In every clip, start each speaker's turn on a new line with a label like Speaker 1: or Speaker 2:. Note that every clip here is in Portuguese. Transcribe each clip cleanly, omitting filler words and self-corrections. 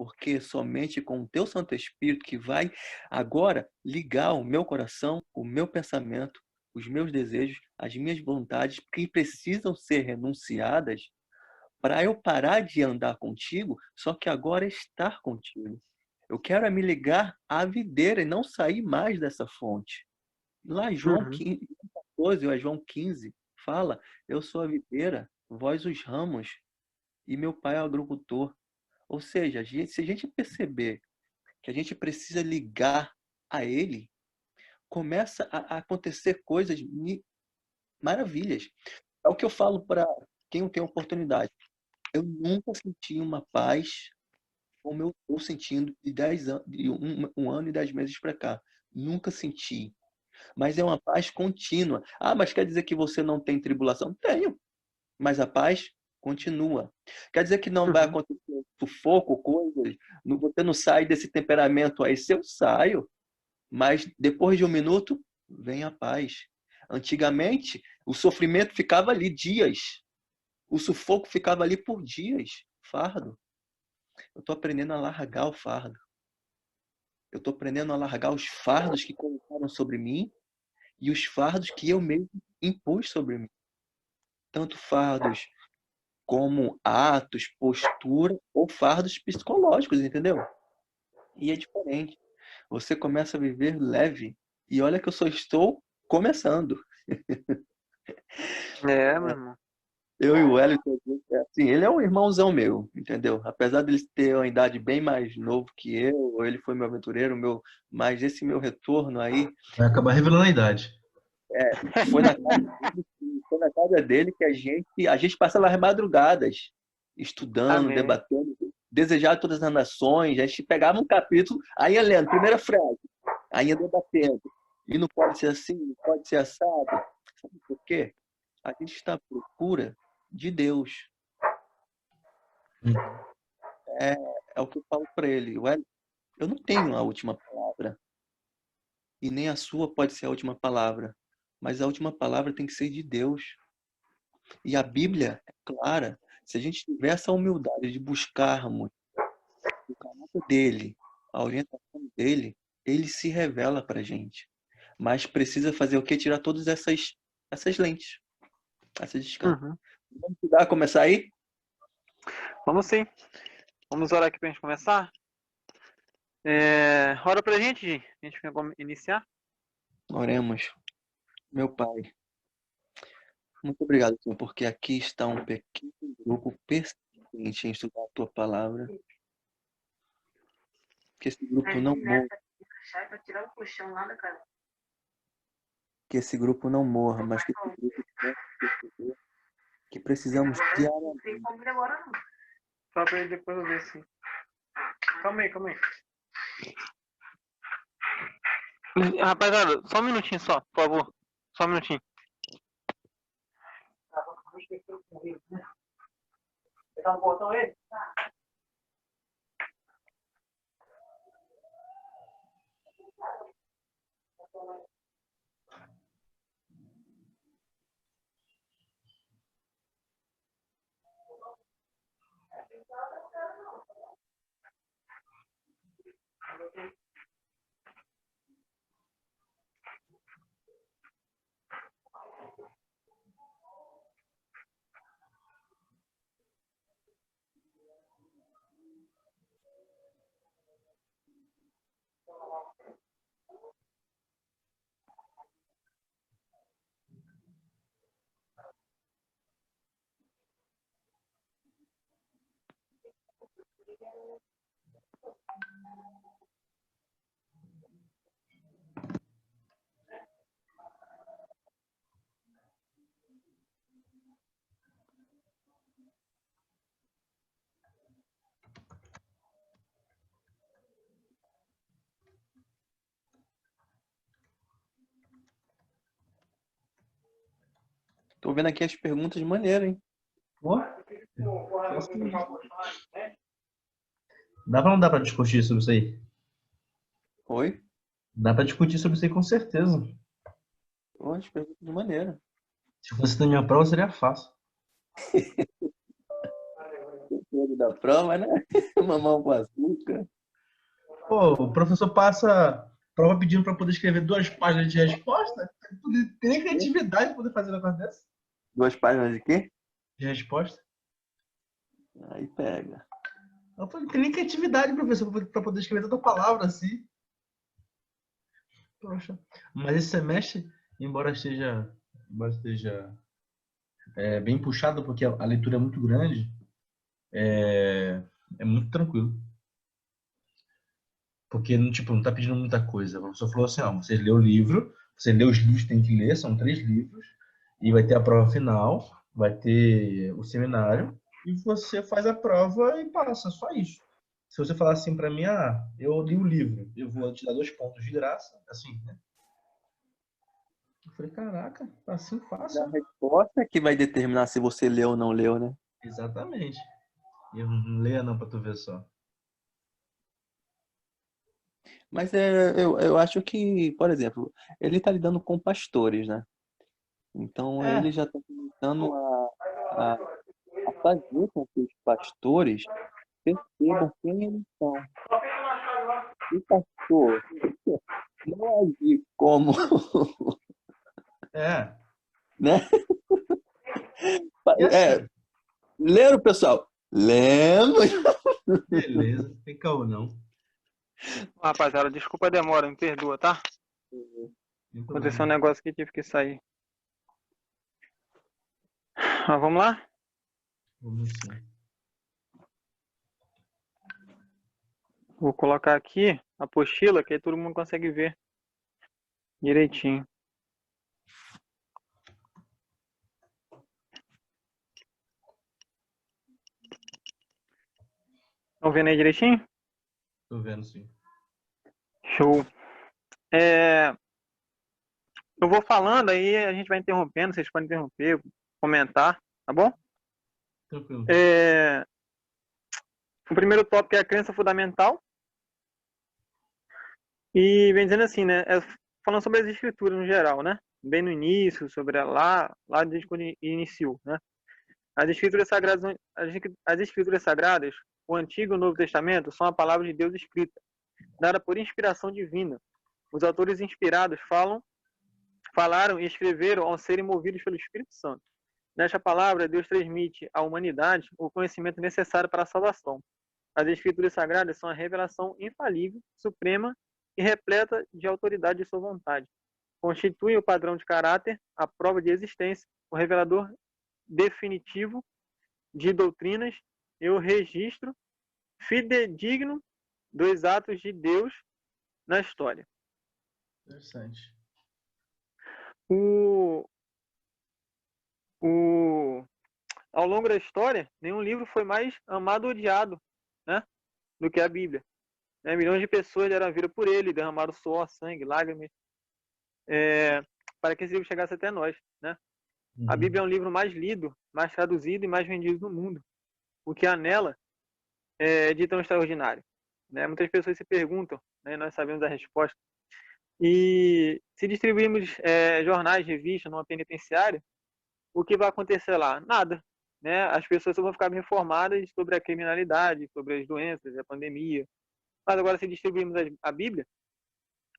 Speaker 1: porque somente com o teu Santo Espírito que vai agora ligar o meu coração, o meu pensamento, os meus desejos, as minhas vontades que precisam ser renunciadas para eu parar de andar contigo, só que agora estar contigo. Eu quero é me ligar à videira e não sair mais dessa fonte. Lá em João
Speaker 2: Uhum.
Speaker 1: 15, 14 ou é João 15, fala, eu sou a videira, vós os ramos, e meu pai é o agricultor. Ou seja, se a gente perceber que a gente precisa ligar a ele, começa a acontecer coisas maravilhas. É o que eu falo para quem tem oportunidade. Eu nunca senti uma paz como eu estou sentindo de 10 anos, de um ano e 10 meses para cá. Nunca senti. Mas é uma paz contínua. Ah, mas quer dizer que você não tem tribulação? Tenho, mas a paz continua. Quer dizer que não vai
Speaker 2: Uhum.
Speaker 1: acontecer sufoco, coisas, você não sai desse temperamento aí. Se eu saio, mas depois de um minuto, vem a paz. Antigamente, o sofrimento ficava ali dias. O sufoco ficava ali por dias. Fardo. Eu estou aprendendo a largar o fardo. Eu estou aprendendo a largar os fardos que colocaram sobre mim e os fardos que eu mesmo impus sobre mim. Tanto fardos como atos, postura ou fardos psicológicos, entendeu? E é diferente. Você começa a viver leve. E olha que eu só estou começando.
Speaker 2: É, meu irmão.
Speaker 1: Eu e o Wellington, assim, ele é um irmãozão meu, entendeu? Apesar dele ter uma idade bem mais novo que eu, ele foi meu aventureiro, mas esse meu retorno aí
Speaker 3: Vai acabar revelando a idade.
Speaker 1: foi na casa dele, foi na casa dele que a gente passa lá as madrugadas, estudando,
Speaker 2: Amém.
Speaker 1: debatendo, desejar todas as nações, a gente pegava um capítulo, aí ia lendo, primeira frase, aí ia debatendo. E não pode ser assim, não pode ser assado. Sabe por quê? A gente está à procura de Deus. É, é o que eu falo para ele. Ué, eu não tenho a última palavra. E nem a sua pode ser a última palavra. Mas a última palavra tem que ser de Deus. E a Bíblia é clara. Se a gente tiver essa humildade de buscarmos o caráter dele, a orientação dele, ele se revela para a gente. Mas precisa fazer o quê? Tirar todas essas lentes, essas escamas.
Speaker 2: Uhum.
Speaker 1: Vamos estudar, começar aí?
Speaker 2: Vamos sim. Vamos orar aqui pra gente começar? Ora pra gente, Gi. A gente vai iniciar.
Speaker 1: Oremos. Meu Pai, muito obrigado, Senhor, porque aqui está um pequeno grupo persistente em estudar a Tua Palavra. Que esse grupo não morra. Que esse grupo não morra, mas que esse grupo possa perceber que precisamos diariamente.
Speaker 2: Só pra ele depois eu ver sim. Calma aí, calma aí. Rapaziada, só um minutinho só, por favor. Só um minutinho. Tá no botão ele?
Speaker 1: Tô vendo aqui as perguntas maneiras, hein?
Speaker 3: Ó, dá pra não dá pra discutir sobre isso aí?
Speaker 1: Oi?
Speaker 3: Dá pra discutir sobre isso aí com certeza.
Speaker 1: Ó, as perguntas maneiras.
Speaker 3: Se fosse na minha prova, seria fácil.
Speaker 1: medo da prova, né? Mamão com açúcar.
Speaker 3: Pô, o professor passa a prova pedindo para poder escrever 2 páginas de resposta? Tem nem criatividade para poder fazer um negócio dessa?
Speaker 1: 2 páginas de quê?
Speaker 3: De resposta?
Speaker 1: Aí pega.
Speaker 3: Eu falei, tem nem criatividade, professor, para poder escrever tanta palavra assim. Poxa. Mas esse semestre, embora esteja bem puxado, porque a leitura é muito grande, é muito tranquilo. Porque tipo, não tá pedindo muita coisa. O professor falou assim, ó, vocês lê o livro, você lê os livros que tem que ler, são 3 livros, e vai ter a prova final, vai ter o seminário, e você faz a prova e passa, só isso. Se você falar assim pra mim, eu li o livro, eu vou te dar 2 pontos de graça, assim, né? Eu falei, caraca, assim
Speaker 1: A
Speaker 3: fácil, né?
Speaker 1: resposta é que vai determinar se você leu ou não leu, né?
Speaker 3: Exatamente. Eu não leia não pra tu ver só.
Speaker 1: Mas eu acho que, por exemplo, ele está lidando com pastores, né? Então
Speaker 3: É,
Speaker 1: ele já está começando a, a fazer com que os pastores percebam quem eles são. E pastor não agir como,
Speaker 3: é.
Speaker 1: né?
Speaker 3: E assim,
Speaker 1: Leram, pessoal? Lemos.
Speaker 3: beleza, tem caô não.
Speaker 2: Rapaziada, desculpa a demora, me perdoa, tá?
Speaker 3: Tem
Speaker 2: Aconteceu um
Speaker 3: problema.
Speaker 2: negócio que tive que sair. Mas vamos lá?
Speaker 3: Vamos sim.
Speaker 2: Vou colocar aqui a apostila, que aí todo mundo consegue ver direitinho. Estão vendo aí direitinho?
Speaker 3: Tô vendo sim.
Speaker 2: Show. Eu vou falando aí, a gente vai interrompendo, vocês podem interromper, comentar, tá bom?
Speaker 3: Tranquilo.
Speaker 2: O primeiro tópico é a crença fundamental. E vem dizendo assim, né? Falando sobre as escrituras no geral, né? Bem no início, sobre lá desde quando iniciou, né? As escrituras sagradas, o Antigo e o Novo Testamento, são a palavra de Deus escrita, dada por inspiração divina. Os autores inspirados falaram e escreveram ao serem movidos pelo Espírito Santo. Nesta palavra, Deus transmite à humanidade o conhecimento necessário para a salvação. As Escrituras Sagradas são a revelação infalível, suprema e repleta de autoridade de sua vontade. Constituem o padrão de caráter, a prova de existência, o revelador definitivo de doutrinas e o registro fidedigno dos atos de Deus na história.
Speaker 3: Interessante.
Speaker 2: Ao longo da história, nenhum livro foi mais amado ou odiado, né, do que a Bíblia. Milhões de pessoas deram a vida por ele, derramaram suor, sangue, lágrimas, para que esse livro chegasse até nós, né? A Bíblia é um livro mais lido, mais traduzido e mais vendido no mundo. O que há nela é de tão extraordinário, né? Muitas pessoas se perguntam, né? Nós sabemos a resposta. E se distribuirmos jornais, revistas numa penitenciária, o que vai acontecer lá? Nada, né? As pessoas só vão ficar informadas sobre a criminalidade, sobre as doenças, a pandemia. Mas agora, se distribuirmos a Bíblia,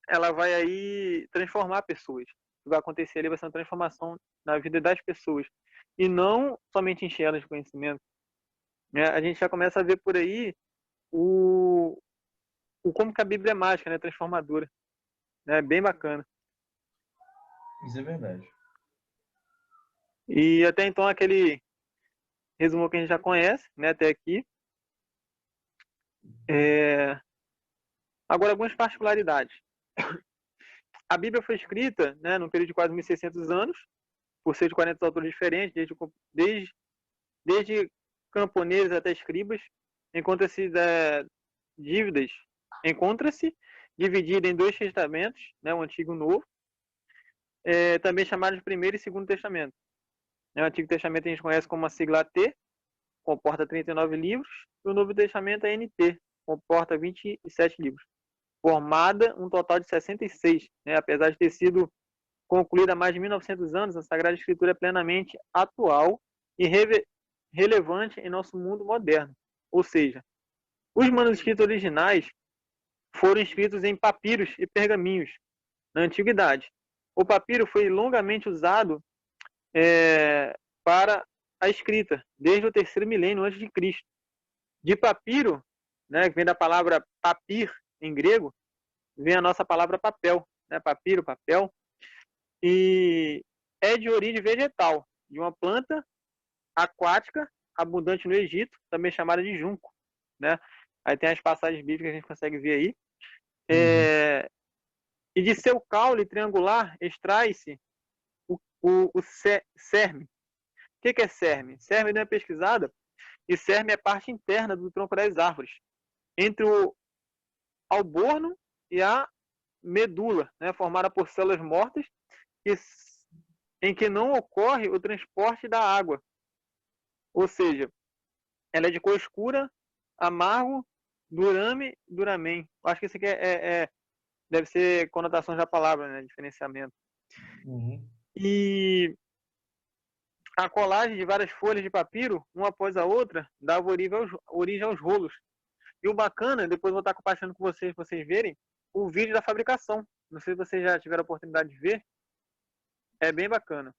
Speaker 2: ela vai aí transformar pessoas. O que vai acontecer ali vai ser uma transformação na vida das pessoas. E não somente encher elas de conhecimento. A gente já começa a ver por aí o como que a Bíblia é mágica, né? Transformadora. É bem bacana.
Speaker 3: Isso é verdade.
Speaker 2: E até então, aquele resumo que a gente já conhece, né? Até aqui. Agora, algumas particularidades. A Bíblia foi escrita, né, num período de quase 1.600 anos, por cerca de 40 autores diferentes, desde camponeses até escribas. Encontra-se dividida em 2 testamentos, né, o Antigo e o Novo, também chamados de Primeiro e Segundo Testamento. O Antigo Testamento a gente conhece como a sigla AT, comporta 39 livros, e o Novo Testamento é NT, comporta 27 livros, formada um total de 66, né? Apesar de ter sido concluída há mais de 1900 anos, a Sagrada Escritura é plenamente atual e relevante em nosso mundo moderno. Ou seja, os manuscritos originais foram escritos em papiros e pergaminhos na antiguidade. O papiro foi longamente usado para a escrita, desde o 3º milênio antes de Cristo. De papiro, né, que vem da palavra papir em grego, vem a nossa palavra papel, né, papiro, papel, e é de origem vegetal, de uma planta aquática abundante no Egito, também chamada de junco, né? Aí tem as passagens bíblicas que a gente consegue ver aí. E de seu caule triangular extrai-se o cerme. O que é cerme? Cerme não é pesquisada, e cerme é parte interna do tronco das árvores, entre o alborno e a medula, né, formada por células mortas, em que não ocorre o transporte da água. Ou seja, ela é de cor escura, amargo, durame, duramen. Acho que isso aqui deve ser conotações da palavra, né? Diferenciamento. E a colagem de várias folhas de papiro, uma após a outra, dava origem aos rolos. E o bacana, depois eu vou estar compartilhando com vocês, para vocês verem, o vídeo da fabricação. Não sei se vocês já tiveram a oportunidade de ver. É bem bacana.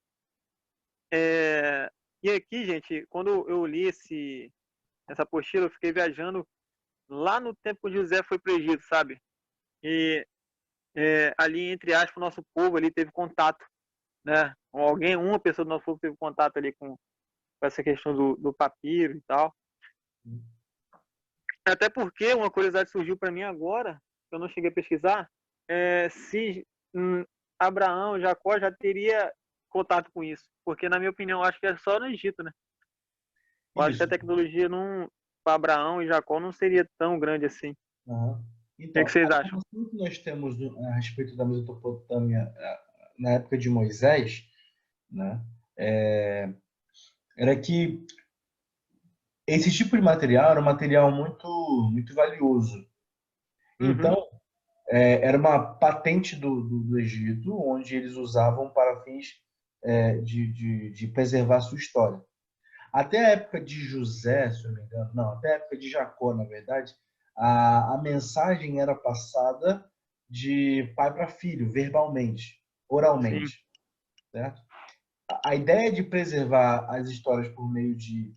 Speaker 2: E aqui, gente, quando eu li essa apostila, eu fiquei viajando lá no tempo que José foi para o Egito, sabe? E ali, entre aspas, o nosso povo ali teve contato, né? Uma pessoa do nosso povo teve contato ali com essa questão do papiro e tal. Até porque uma curiosidade surgiu para mim agora, que eu não cheguei a pesquisar, se Abraão, Jacó já teria contato com isso. Porque, na minha opinião, eu acho que é só no Egito, né? Eu acho que a tecnologia para Abraão e Jacó não seria tão grande assim.
Speaker 3: Então,
Speaker 2: o que vocês acham?
Speaker 3: O que nós temos a respeito da Mesopotâmia na época de Moisés, né, era que esse tipo de material era um material muito, muito valioso. Então, era uma patente do Egito, onde eles usavam para fins de preservar a sua história. Até a época de José, se eu não me engano, não, até a época de Jacó, na verdade, a mensagem era passada de pai para filho, verbalmente, oralmente. Certo? A ideia de preservar as histórias por meio de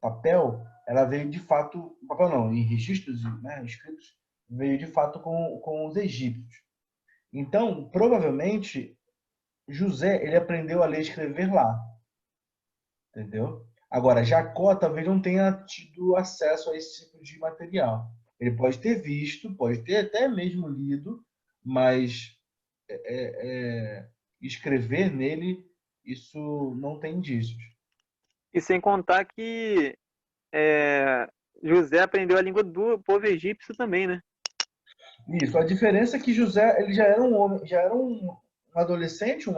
Speaker 3: papel, ela veio de fato, papel não, em registros, né, escritos, veio de fato com os egípcios. Então, provavelmente, José, ele aprendeu a ler e escrever lá. Entendeu? Agora, Jacó talvez não tenha tido acesso a esse tipo de material. Ele pode ter visto, pode ter até mesmo lido, mas escrever nele, isso não tem indícios.
Speaker 2: E sem contar que José aprendeu a língua do povo egípcio também, né?
Speaker 3: Isso. A diferença é que José, ele já era um homem, já era um adolescente, um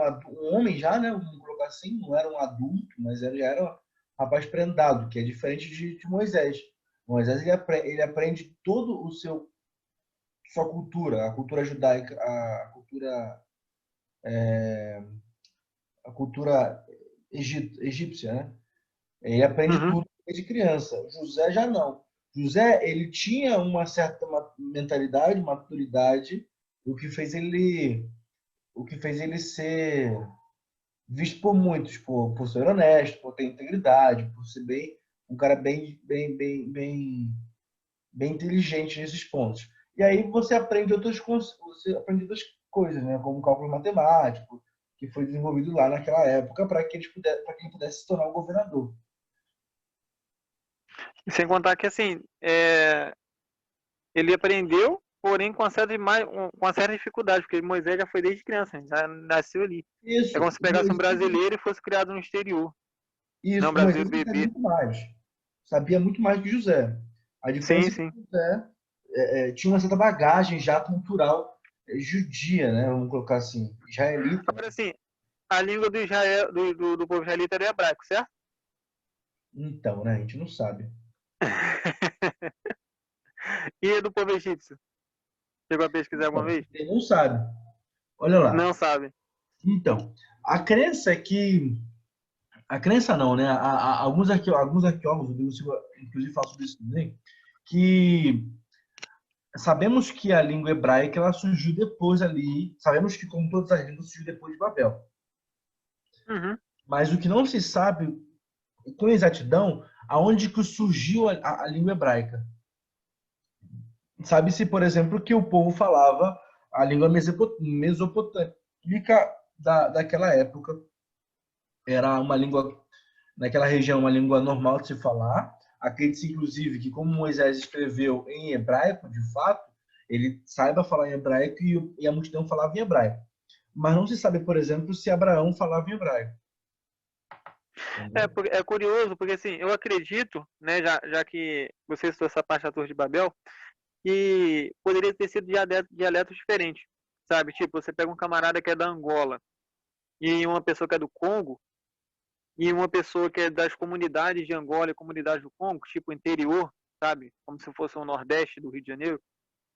Speaker 3: homem já, né? Vamos colocar assim, não era um adulto, mas ele já era um rapaz prendado, que é diferente de Moisés. Moisés, ele aprende todo sua cultura, a cultura judaica, a cultura egípcia, né? Ele aprende tudo desde criança. José já não. José, ele tinha uma certa mentalidade, maturidade, o que fez ele ser visto por muitos, por ser honesto, por ter integridade, por ser um cara bem inteligente nesses pontos. E aí você aprende outras coisas, né, como cálculo matemático, que foi desenvolvido lá naquela época para que ele pudesse se tornar um governador.
Speaker 2: E sem contar que, assim, ele aprendeu, porém com uma certa dificuldade, porque Moisés já foi desde criança, já nasceu ali.
Speaker 3: Isso.
Speaker 2: É como se pegasse um brasileiro e fosse criado no exterior.
Speaker 3: Isso,
Speaker 2: não, brasileiro bebê.
Speaker 3: Sabia muito mais que José. A diferença é que José tinha uma certa bagagem já cultural judia, né? Vamos colocar assim, israelita.
Speaker 2: Agora, assim, a língua do Israel, do povo israelita era hebraico, certo?
Speaker 3: Então, né? A gente não sabe.
Speaker 2: E do povo egípcio? Chegou a pesquisar alguma vez?
Speaker 3: Ele não sabe. Olha lá.
Speaker 2: Não sabe.
Speaker 3: Então, a crença é que A crença não, né? Alguns arqueólogos, o Diego Silva, inclusive, fala sobre isso também, que sabemos que a língua hebraica ela surgiu depois ali, sabemos que, como todas as línguas, surgiu depois de Babel.
Speaker 2: Uhum.
Speaker 3: Mas o que não se sabe com exatidão, aonde que surgiu a língua hebraica. Sabe-se, por exemplo, que o povo falava a língua mesopotâmica daquela época. Era uma língua, naquela região, uma língua normal de se falar. Acredita-se, inclusive, que como Moisés escreveu em hebraico, de fato, ele saiba falar em hebraico e a multidão falava em hebraico. Mas não se sabe, por exemplo, se Abraão falava em hebraico.
Speaker 2: É curioso, porque assim, eu acredito, né, já que você citou essa parte da Torre de Babel, que poderia ter sido dialetos diferentes, sabe? Tipo, você pega um camarada que é da Angola e uma pessoa que é do Congo e uma pessoa que é das comunidades de Angola e comunidades do Congo, tipo interior, sabe? Como se fosse o Nordeste do Rio de Janeiro,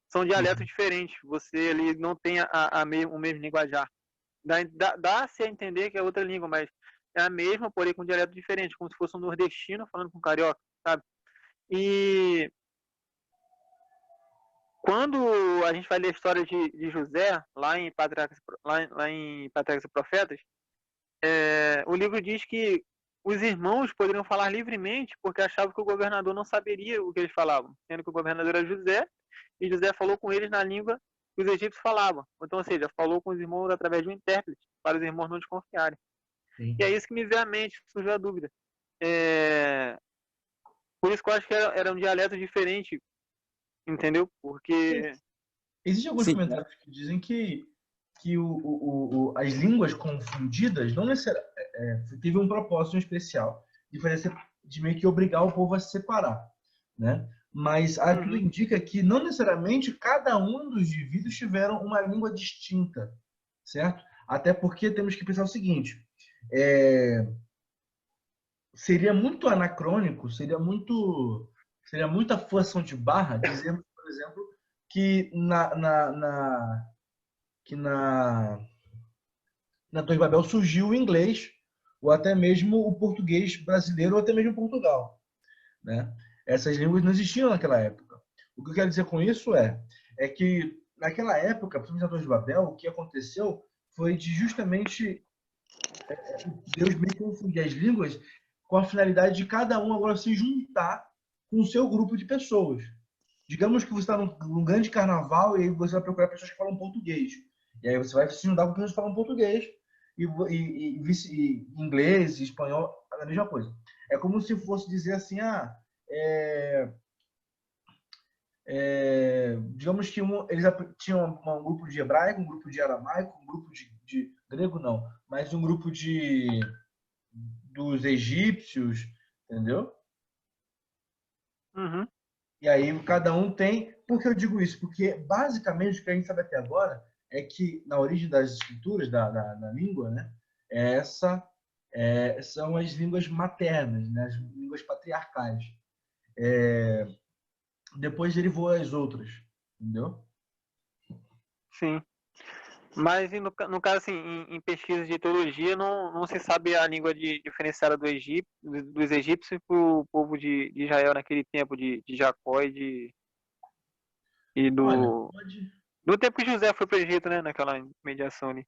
Speaker 2: são dialetos diferentes. Você ali não tem o mesmo linguajar. Dá-se a entender que é outra língua, mas é a mesma, porém com dialeto diferente, como se fosse um nordestino falando com carioca, sabe? E quando a gente vai ler a história de José, lá em Patriarcas e Profetas, o livro diz que os irmãos poderiam falar livremente porque achavam que o governador não saberia o que eles falavam, sendo que o governador era José, e José falou com eles na língua que os egípcios falavam. Então, ou seja, falou com os irmãos através de um intérprete, para os irmãos não desconfiarem.
Speaker 3: Sim.
Speaker 2: E é isso que me veio à mente, surgiu a dúvida. Por isso que eu acho que era um dialeto diferente, entendeu? Porque...
Speaker 3: Existem alguns
Speaker 1: Sim.
Speaker 3: comentários que dizem que as línguas confundidas não necessariamente teve um propósito especial de meio que obrigar o povo a se separar, né? Mas tudo indica que não necessariamente cada um dos indivíduos tiveram uma língua distinta, certo? Até porque temos que pensar o seguinte: seria muito anacrônico, seria muita forçação de barra dizermos, por exemplo, que na Torre de Babel surgiu o inglês, ou até mesmo o português brasileiro, ou até mesmo Portugal, né? Essas línguas não existiam naquela época. O que eu quero dizer com isso é que naquela época, principalmente na Torre de Babel, o que aconteceu foi de justamente Deus meio que confundir as línguas com a finalidade de cada um agora se juntar com o seu grupo de pessoas. Digamos que você está num grande carnaval e aí você vai procurar pessoas que falam português. E aí você vai se juntar com pessoas que falam português e inglês, e espanhol, a mesma coisa. É como se fosse dizer assim, digamos que eles tinham um grupo de hebraico, um grupo de aramaico, um grupo de grego não, mas um grupo dos egípcios, entendeu?
Speaker 2: Uhum.
Speaker 3: E aí cada um tem... Por que eu digo isso? Porque basicamente o que a gente sabe até agora é que na origem das escrituras, da língua, né, são as línguas maternas, né, as línguas patriarcais. Depois derivou as outras, entendeu?
Speaker 2: Sim. Mas no caso, assim, em pesquisa de teologia, não se sabe a língua diferenciada dos egípcios para o povo de Israel naquele tempo de Jacó e
Speaker 3: Olha,
Speaker 2: do tempo que José foi para o Egito, né? Naquela mediação ali.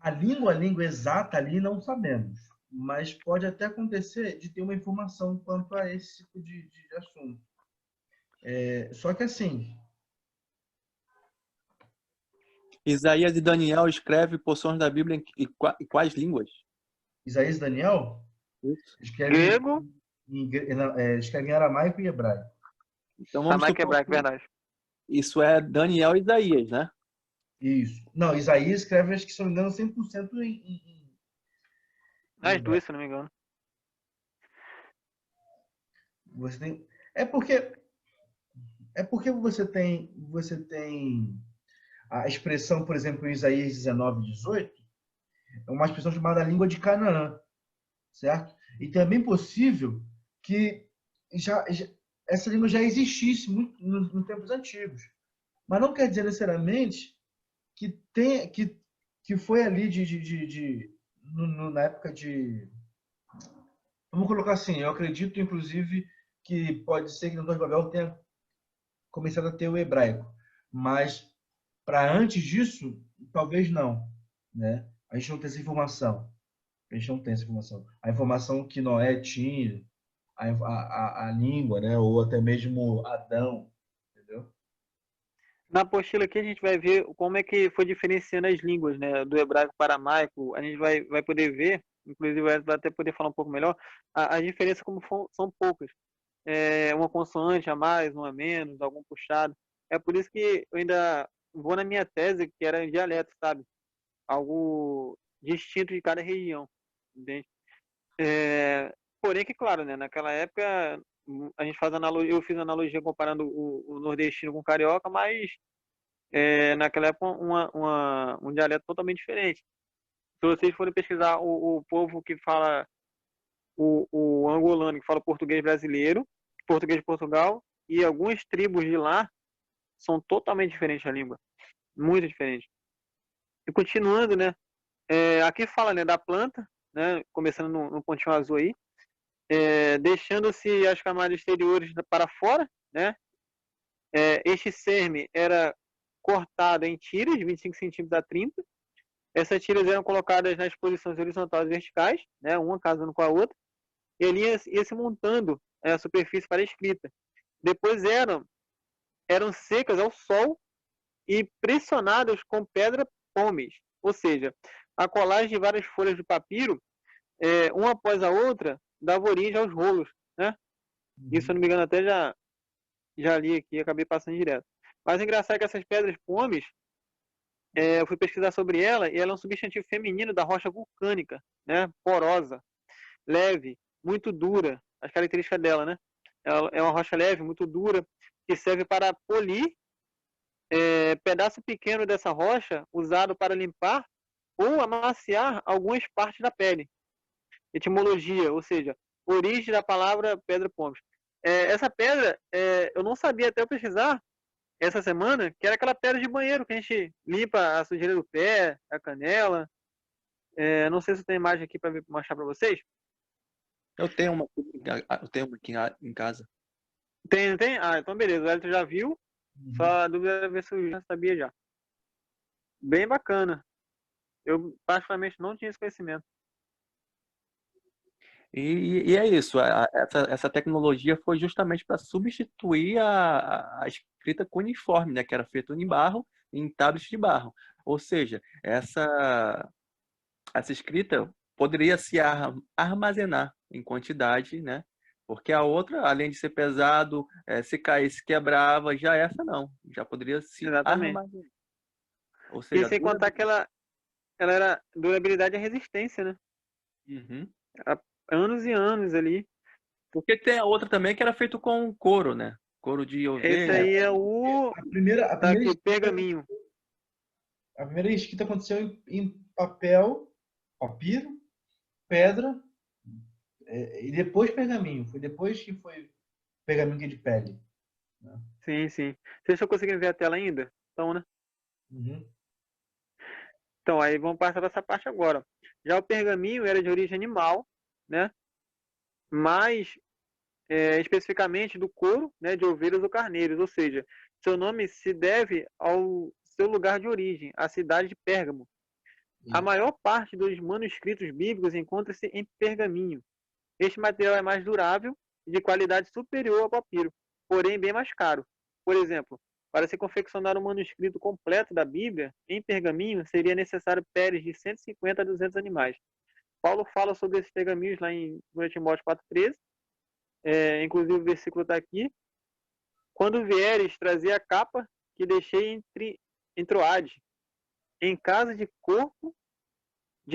Speaker 3: a língua exata ali não sabemos, mas pode até acontecer de ter uma informação quanto a esse tipo de assunto. Só que assim...
Speaker 1: Isaías e Daniel escrevem porções da Bíblia em quais línguas?
Speaker 3: Isaías e Daniel escrevem
Speaker 2: Grego,
Speaker 3: escrevem em aramaico e hebraico.
Speaker 1: Então vamos
Speaker 2: aramaico e
Speaker 1: supor
Speaker 2: hebraico,
Speaker 1: que
Speaker 2: verdade.
Speaker 1: isso é Daniel e Isaías, né?
Speaker 3: Isso. Não, Isaías escreve, acho que se não me engano, 100%
Speaker 2: As duas, se não me engano.
Speaker 3: Você tem... É porque você tem a expressão, por exemplo, em Isaías 19:18, é uma expressão chamada língua de Canaã, certo? E também é possível que essa língua já existisse muito nos tempos antigos. Mas não quer dizer necessariamente que foi ali na época de... Vamos colocar assim, eu acredito, inclusive, que pode ser que no Torre de Babel tenha começado a ter o hebraico. Mas, para antes disso, talvez não, né? A gente não tem essa informação. A gente não tem essa informação. A informação que Noé tinha, a língua, né? Ou até mesmo Adão, entendeu?
Speaker 2: Na apostila aqui a gente vai ver como é que foi diferenciando as línguas, né? Do hebraico para aramaico. A gente vai poder ver, inclusive vai até poder falar um pouco melhor, a diferença como são poucas. Uma consoante a mais, uma a menos, algum puxado. É por isso que eu ainda vou na minha tese, que era em dialeto, sabe? Algo distinto de cada região, entende? Porém que, claro, né? Naquela época a gente faz analogia, eu fiz analogia comparando o nordestino com o carioca, mas naquela época um dialeto totalmente diferente. Se vocês forem pesquisar o povo que fala o angolano, que fala português brasileiro, português de Portugal, e algumas tribos de lá são totalmente diferentes a língua, muito diferente. E continuando, né? Aqui fala, né, da planta, né? Começando no pontinho azul aí, deixando-se as camadas exteriores para fora, né? Este cerme era cortado em tiras de 25 centímetros a 30. Essas tiras eram colocadas nas posições horizontais e verticais, né? Uma casando com a outra, e ele ia se montando a superfície para a escrita. Depois eram secas ao sol e pressionadas com pedra pómez, ou seja, a colagem de várias folhas de papiro, uma após a outra, dava origem aos rolos, né? Isso, se eu não me engano, até já li aqui e acabei passando direto. Mas é engraçado que essas pedras pómez, eu fui pesquisar sobre ela e ela é um substantivo feminino da rocha vulcânica, né? Porosa, leve, muito dura, as características dela, né? Ela é uma rocha leve, muito dura, que serve para polir pedaço pequeno dessa rocha usado para limpar ou amaciar algumas partes da pele. Etimologia, ou seja, origem da palavra pedra pómez. Essa pedra, eu não sabia até eu pesquisar essa semana, que era aquela pedra de banheiro que a gente limpa a sujeira do pé, a canela. Não sei se tem imagem aqui para mostrar para vocês.
Speaker 1: Eu tenho uma aqui em casa.
Speaker 2: Tem, não tem? Ah, então beleza. O Elton já viu. Só a dúvida era ver se eu já sabia já. Bem bacana. Eu particularmente não tinha esse conhecimento.
Speaker 1: E é isso, essa tecnologia foi justamente para substituir a escrita cuneiforme, né, que era feita em barro, em tablets de barro. Ou seja, essa escrita poderia se armazenar em quantidade, né? Porque a outra, além de ser pesado, se caísse, quebrava, já essa não, já poderia se
Speaker 2: Exatamente.
Speaker 1: armazenar. Ou
Speaker 2: E
Speaker 1: seja,
Speaker 2: sem contar que ela era durabilidade e resistência, né?
Speaker 1: Uhum.
Speaker 2: Anos e anos ali.
Speaker 1: Porque tem a outra também que era feito com couro, né? Couro de
Speaker 2: Esse
Speaker 1: ovelha.
Speaker 2: aí é o.
Speaker 3: A primeira, a
Speaker 2: Tá
Speaker 3: primeira,
Speaker 2: aqui, o pergaminho.
Speaker 3: a primeira escrita aconteceu em papel, papiro, pedra, e depois pergaminho. Foi depois que foi pergaminho que é de pele. Né?
Speaker 2: Sim, sim. Vocês estão conseguindo ver a tela ainda? Então, né?
Speaker 3: Uhum.
Speaker 2: Então, aí vamos passar para essa parte agora. Já o pergaminho era de origem animal, né? Mas especificamente do couro, né, de ovelhas ou carneiros, ou seja, seu nome se deve ao seu lugar de origem, a cidade de Pérgamo. A maior parte dos manuscritos bíblicos encontra-se em pergaminho. Este material é mais durável e de qualidade superior ao papiro, porém bem mais caro. Por exemplo, para se confeccionar um manuscrito completo da Bíblia em pergaminho, seria necessário peles de 150 a 200 animais. Paulo fala sobre esses pergaminhos lá em 2 Timóteo 4,13. Inclusive o versículo está aqui. Quando vieres, trazer a capa que deixei em Troade, em casa de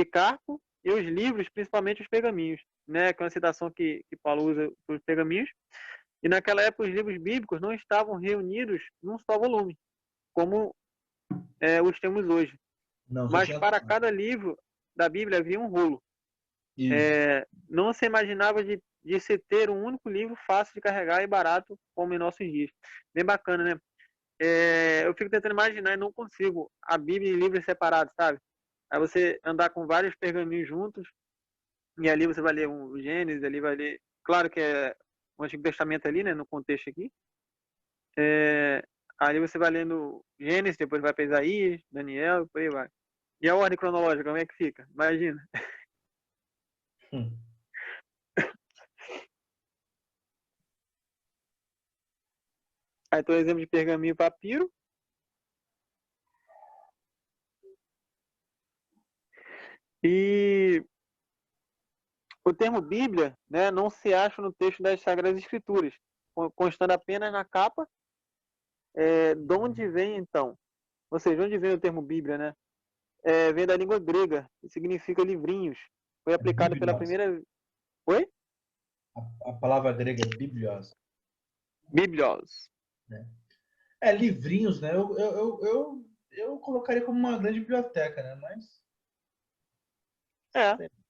Speaker 2: Carpo e os livros, principalmente os pergaminhos, né? Que é uma citação que Paulo usa para os pergaminhos. E naquela época os livros bíblicos não estavam reunidos num só volume, como os temos hoje.
Speaker 3: Não, só
Speaker 2: Mas
Speaker 3: tinha...
Speaker 2: para cada livro da Bíblia havia um rolo.
Speaker 3: Isso.
Speaker 2: Não se imaginava de se ter um único livro fácil de carregar e barato como em nossos dias. Bem bacana, né? Eu fico tentando imaginar e não consigo a Bíblia em livros separados, sabe? Aí você andar com vários pergaminhos juntos, e ali você vai ler o Gênesis, ali vai ler... Claro que é o Antigo Testamento ali, né, no contexto aqui. Ali você vai lendo Gênesis, depois vai para Isaías, Daniel, por aí vai. E a ordem cronológica, como é que fica? Imagina. Aí tem um exemplo de pergaminho e papiro. E o termo Bíblia, né, não se acha no texto das Sagradas Escrituras, constando apenas na capa. De onde vem, então? Ou seja, de onde vem o termo Bíblia, né? Vem da língua grega, que significa livrinhos. Foi aplicado pela
Speaker 3: Biblios.
Speaker 2: primeira... Oi?
Speaker 3: A palavra grega é biblios.
Speaker 2: Biblios.
Speaker 3: Né? Livrinhos, né? Eu colocaria como uma grande biblioteca, né? Mas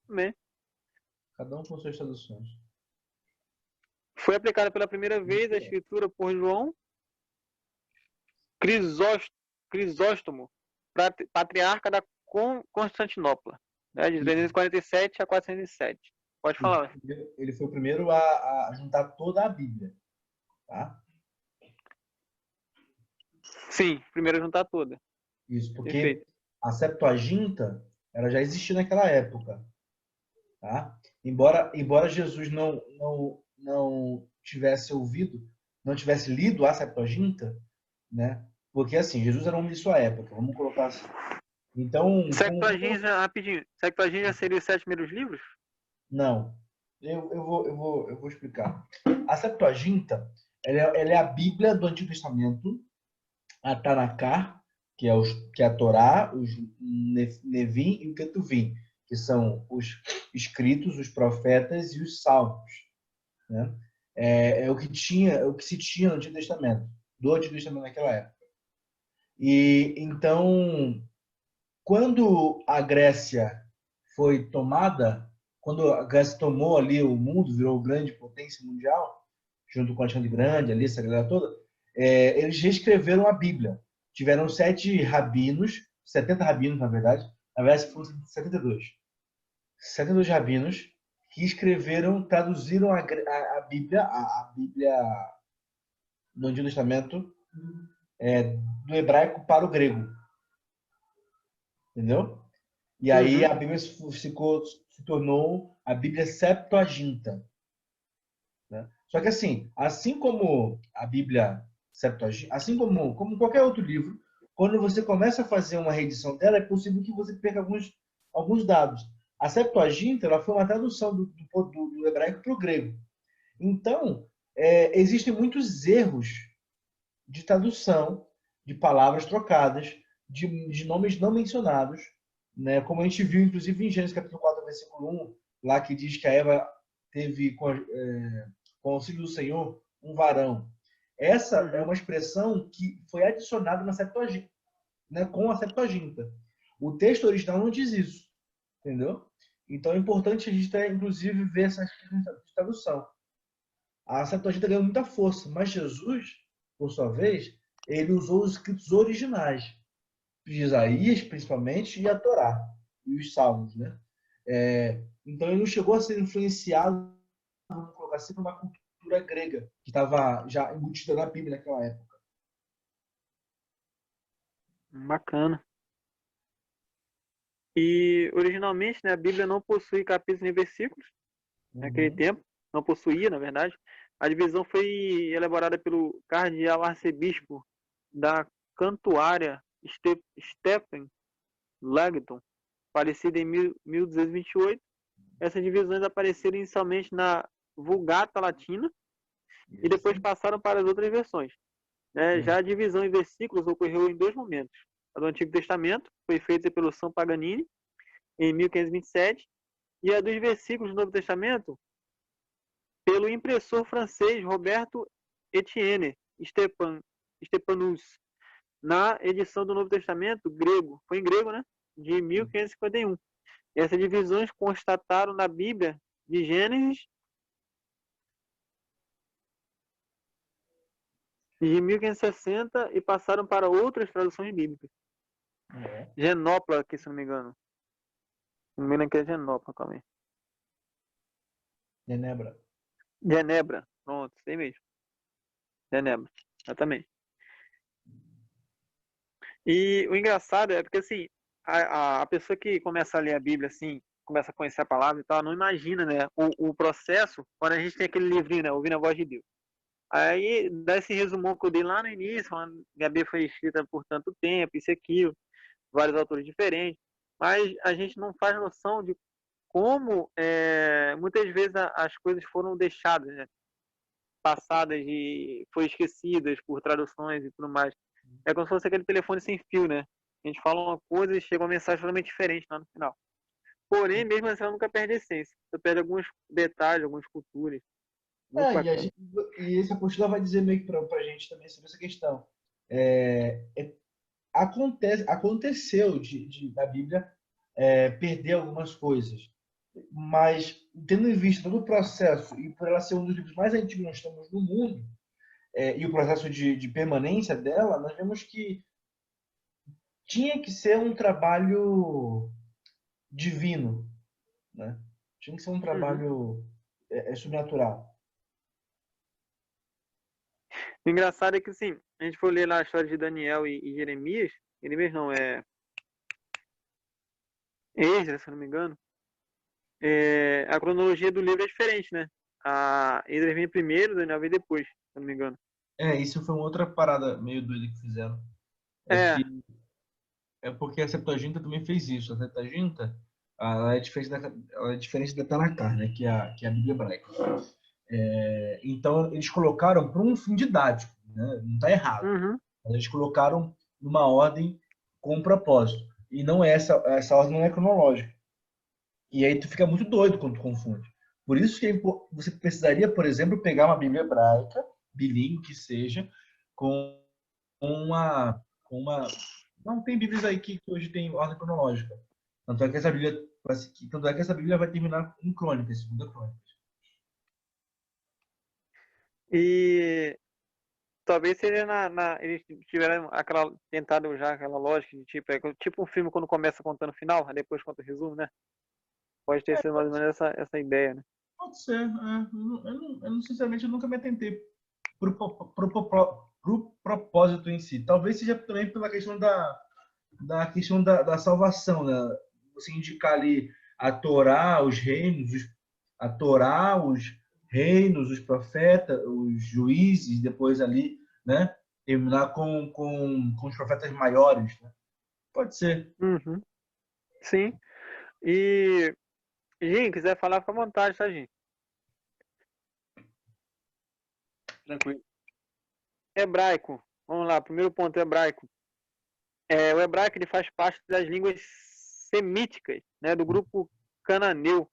Speaker 2: Também.
Speaker 3: cada um com suas traduções.
Speaker 2: Foi aplicada pela primeira vez a escritura por João Crisóstomo, patriarca da Constantinopla, né, de 347 a 407. Pode falar.
Speaker 3: Ele foi o primeiro a juntar toda a Bíblia. Tá?
Speaker 2: Sim, primeiro a juntar toda.
Speaker 3: Isso, porque
Speaker 2: Perfeito.
Speaker 3: a Septuaginta ela já existia naquela época. Tá? Embora Jesus não tivesse ouvido, não tivesse lido a Septuaginta, né? Porque assim, Jesus era um homem de sua época, vamos colocar assim. Então,
Speaker 2: Septuaginta, rapidinho. Septuaginta seria os 7 primeiros livros?
Speaker 3: não. Eu vou explicar. A Septuaginta, ela é a Bíblia do Antigo Testamento, a Tanakh, que é a Torá, os Nevim e o Ketuvim, que são os escritos, os profetas e os salmos, né? É o que se tinha no Antigo Testamento, do Antigo Testamento naquela época. E então, quando a Grécia foi tomada, quando a Grécia tomou ali o mundo, virou grande potência mundial, junto com Alexandre Grande, ali, essa galera toda, eles reescreveram a Bíblia. Tiveram 7 rabinos, 70 rabinos, na verdade foram 72. 72 rabinos que escreveram, traduziram a Bíblia do Antigo Testamento, do hebraico para o grego. Entendeu? E aí a Bíblia se tornou a Bíblia Septuaginta. Né? Só que assim como a Bíblia Septuaginta, assim como qualquer outro livro, quando você começa a fazer uma reedição dela, é possível que você perca alguns dados. A Septuaginta ela foi uma tradução do hebraico para o grego. Então, existem muitos erros de tradução, de palavras trocadas, de nomes não mencionados, né? Como a gente viu, inclusive, em Gênesis capítulo 4, versículo 1, lá que diz que a Eva teve, com o auxílio do Senhor, um varão. Essa é uma expressão que foi adicionada na Septuaginta, né? Com a Septuaginta. O texto original não diz isso, entendeu? Então é importante a gente, inclusive, ver essa tradução. A Septuaginta ganhou muita força, mas Jesus, por sua vez, ele usou os escritos originais, de Isaías, principalmente, e a Torá, e os Salmos, né? Então ele não chegou a ser influenciado, vamos colocar assim, por uma cultura grega, que estava já embutida na Bíblia naquela época.
Speaker 2: Bacana. E originalmente, né, a Bíblia não possui capítulos nem versículos, naquele tempo, não possuía, na verdade. A divisão foi elaborada pelo cardeal arcebispo da Cantuária, Stephen Langton, falecido em 1228. Essas divisões apareceram inicialmente na Vulgata Latina e depois passaram para as outras versões. Já a divisão em versículos ocorreu em 2 momentos. A do Antigo Testamento foi feita pelo São Paganini em 1527 e a dos versículos do Novo Testamento pelo impressor francês Roberto Etienne Stepanus, na edição do Novo Testamento grego, foi em grego, né? De 1551. Essas divisões constataram na Bíblia de Gênesis de 1560 e passaram para outras traduções bíblicas. Genopla, aqui, se não me engano. Não me lembro que é Genópolis, calma aí.
Speaker 3: Genebra.
Speaker 2: Genebra. Pronto, sei mesmo. Genebra. Exatamente. E o engraçado é porque, assim, a pessoa que começa a ler a Bíblia, assim, começa a conhecer a palavra e tal, não imagina, né, o processo, quando a gente tem aquele livrinho, né, ouvindo a voz de Deus. Aí dá esse resumão que eu dei lá no início, falando que a Bíblia foi escrita por tanto tempo, isso e aquilo, vários autores diferentes, mas a gente não faz noção de como muitas vezes as coisas foram deixadas, né, passadas e foi esquecidas por traduções e tudo mais. É como se fosse aquele telefone sem fio, né? A gente fala uma coisa e chega uma mensagem totalmente diferente lá no final. Porém, mesmo assim, ela nunca perde a essência. Você perde alguns detalhes, algumas culturas. Muito
Speaker 3: É,
Speaker 2: bacana.
Speaker 3: e essa apostila vai dizer meio que pra gente também sobre essa questão. É, aconteceu da Bíblia perder algumas coisas, mas tendo em vista todo o processo e por ela ser um dos livros mais antigos que nós temos no mundo, e o processo de permanência dela, nós vemos que tinha que ser um trabalho divino, né? Tinha que ser um
Speaker 2: Uhum.
Speaker 3: trabalho sobrenatural.
Speaker 2: O engraçado é que, assim, a gente for ler lá a história de Daniel e Jeremias, Jeremias não, é Esdras, se eu não me engano, a cronologia do livro é diferente, né? A Esdras vem primeiro, Daniel vem depois, se eu não me engano.
Speaker 3: Isso foi uma outra parada meio doida que fizeram. É
Speaker 2: É,
Speaker 3: que é porque a Septuaginta também fez isso. A Septuaginta, ela é diferente da Tanakh, né? Que é a Bíblia hebraica. Então, eles colocaram para um fim didático, né? Não está errado.
Speaker 2: uhum.
Speaker 3: Mas eles colocaram numa ordem com um propósito. E não é essa ordem não é cronológica. E aí tu fica muito doido quando tu confunde. Por isso que você precisaria, por exemplo, pegar uma Bíblia hebraica, bilíngue que seja, com uma. Não tem Bíblias aí que hoje tem ordem cronológica. Tanto é que essa Bíblia vai terminar em Crônicas, segunda Crônica.
Speaker 2: E talvez seja eles tiveram tentado já aquela lógica de tipo, tipo um filme quando começa contando o final, aí depois conta o resumo, né? Pode ter sido mais ou menos essa ideia, né?
Speaker 3: Pode ser. Sinceramente, eu nunca me atentei pro propósito em si. Talvez seja também pela questão da salvação, né? Você indicar ali a Torá, os reinos, a Torá, os reinos, os profetas, os juízes, depois ali, né? Terminar com os profetas maiores, né? Pode ser.
Speaker 2: Uhum. Sim. E, Gin, quiser falar, fica à vontade, tá, Gin?
Speaker 1: Tranquilo.
Speaker 2: Hebraico. Vamos lá, primeiro ponto, hebraico. O hebraico ele faz parte das línguas semíticas, né, do grupo cananeu.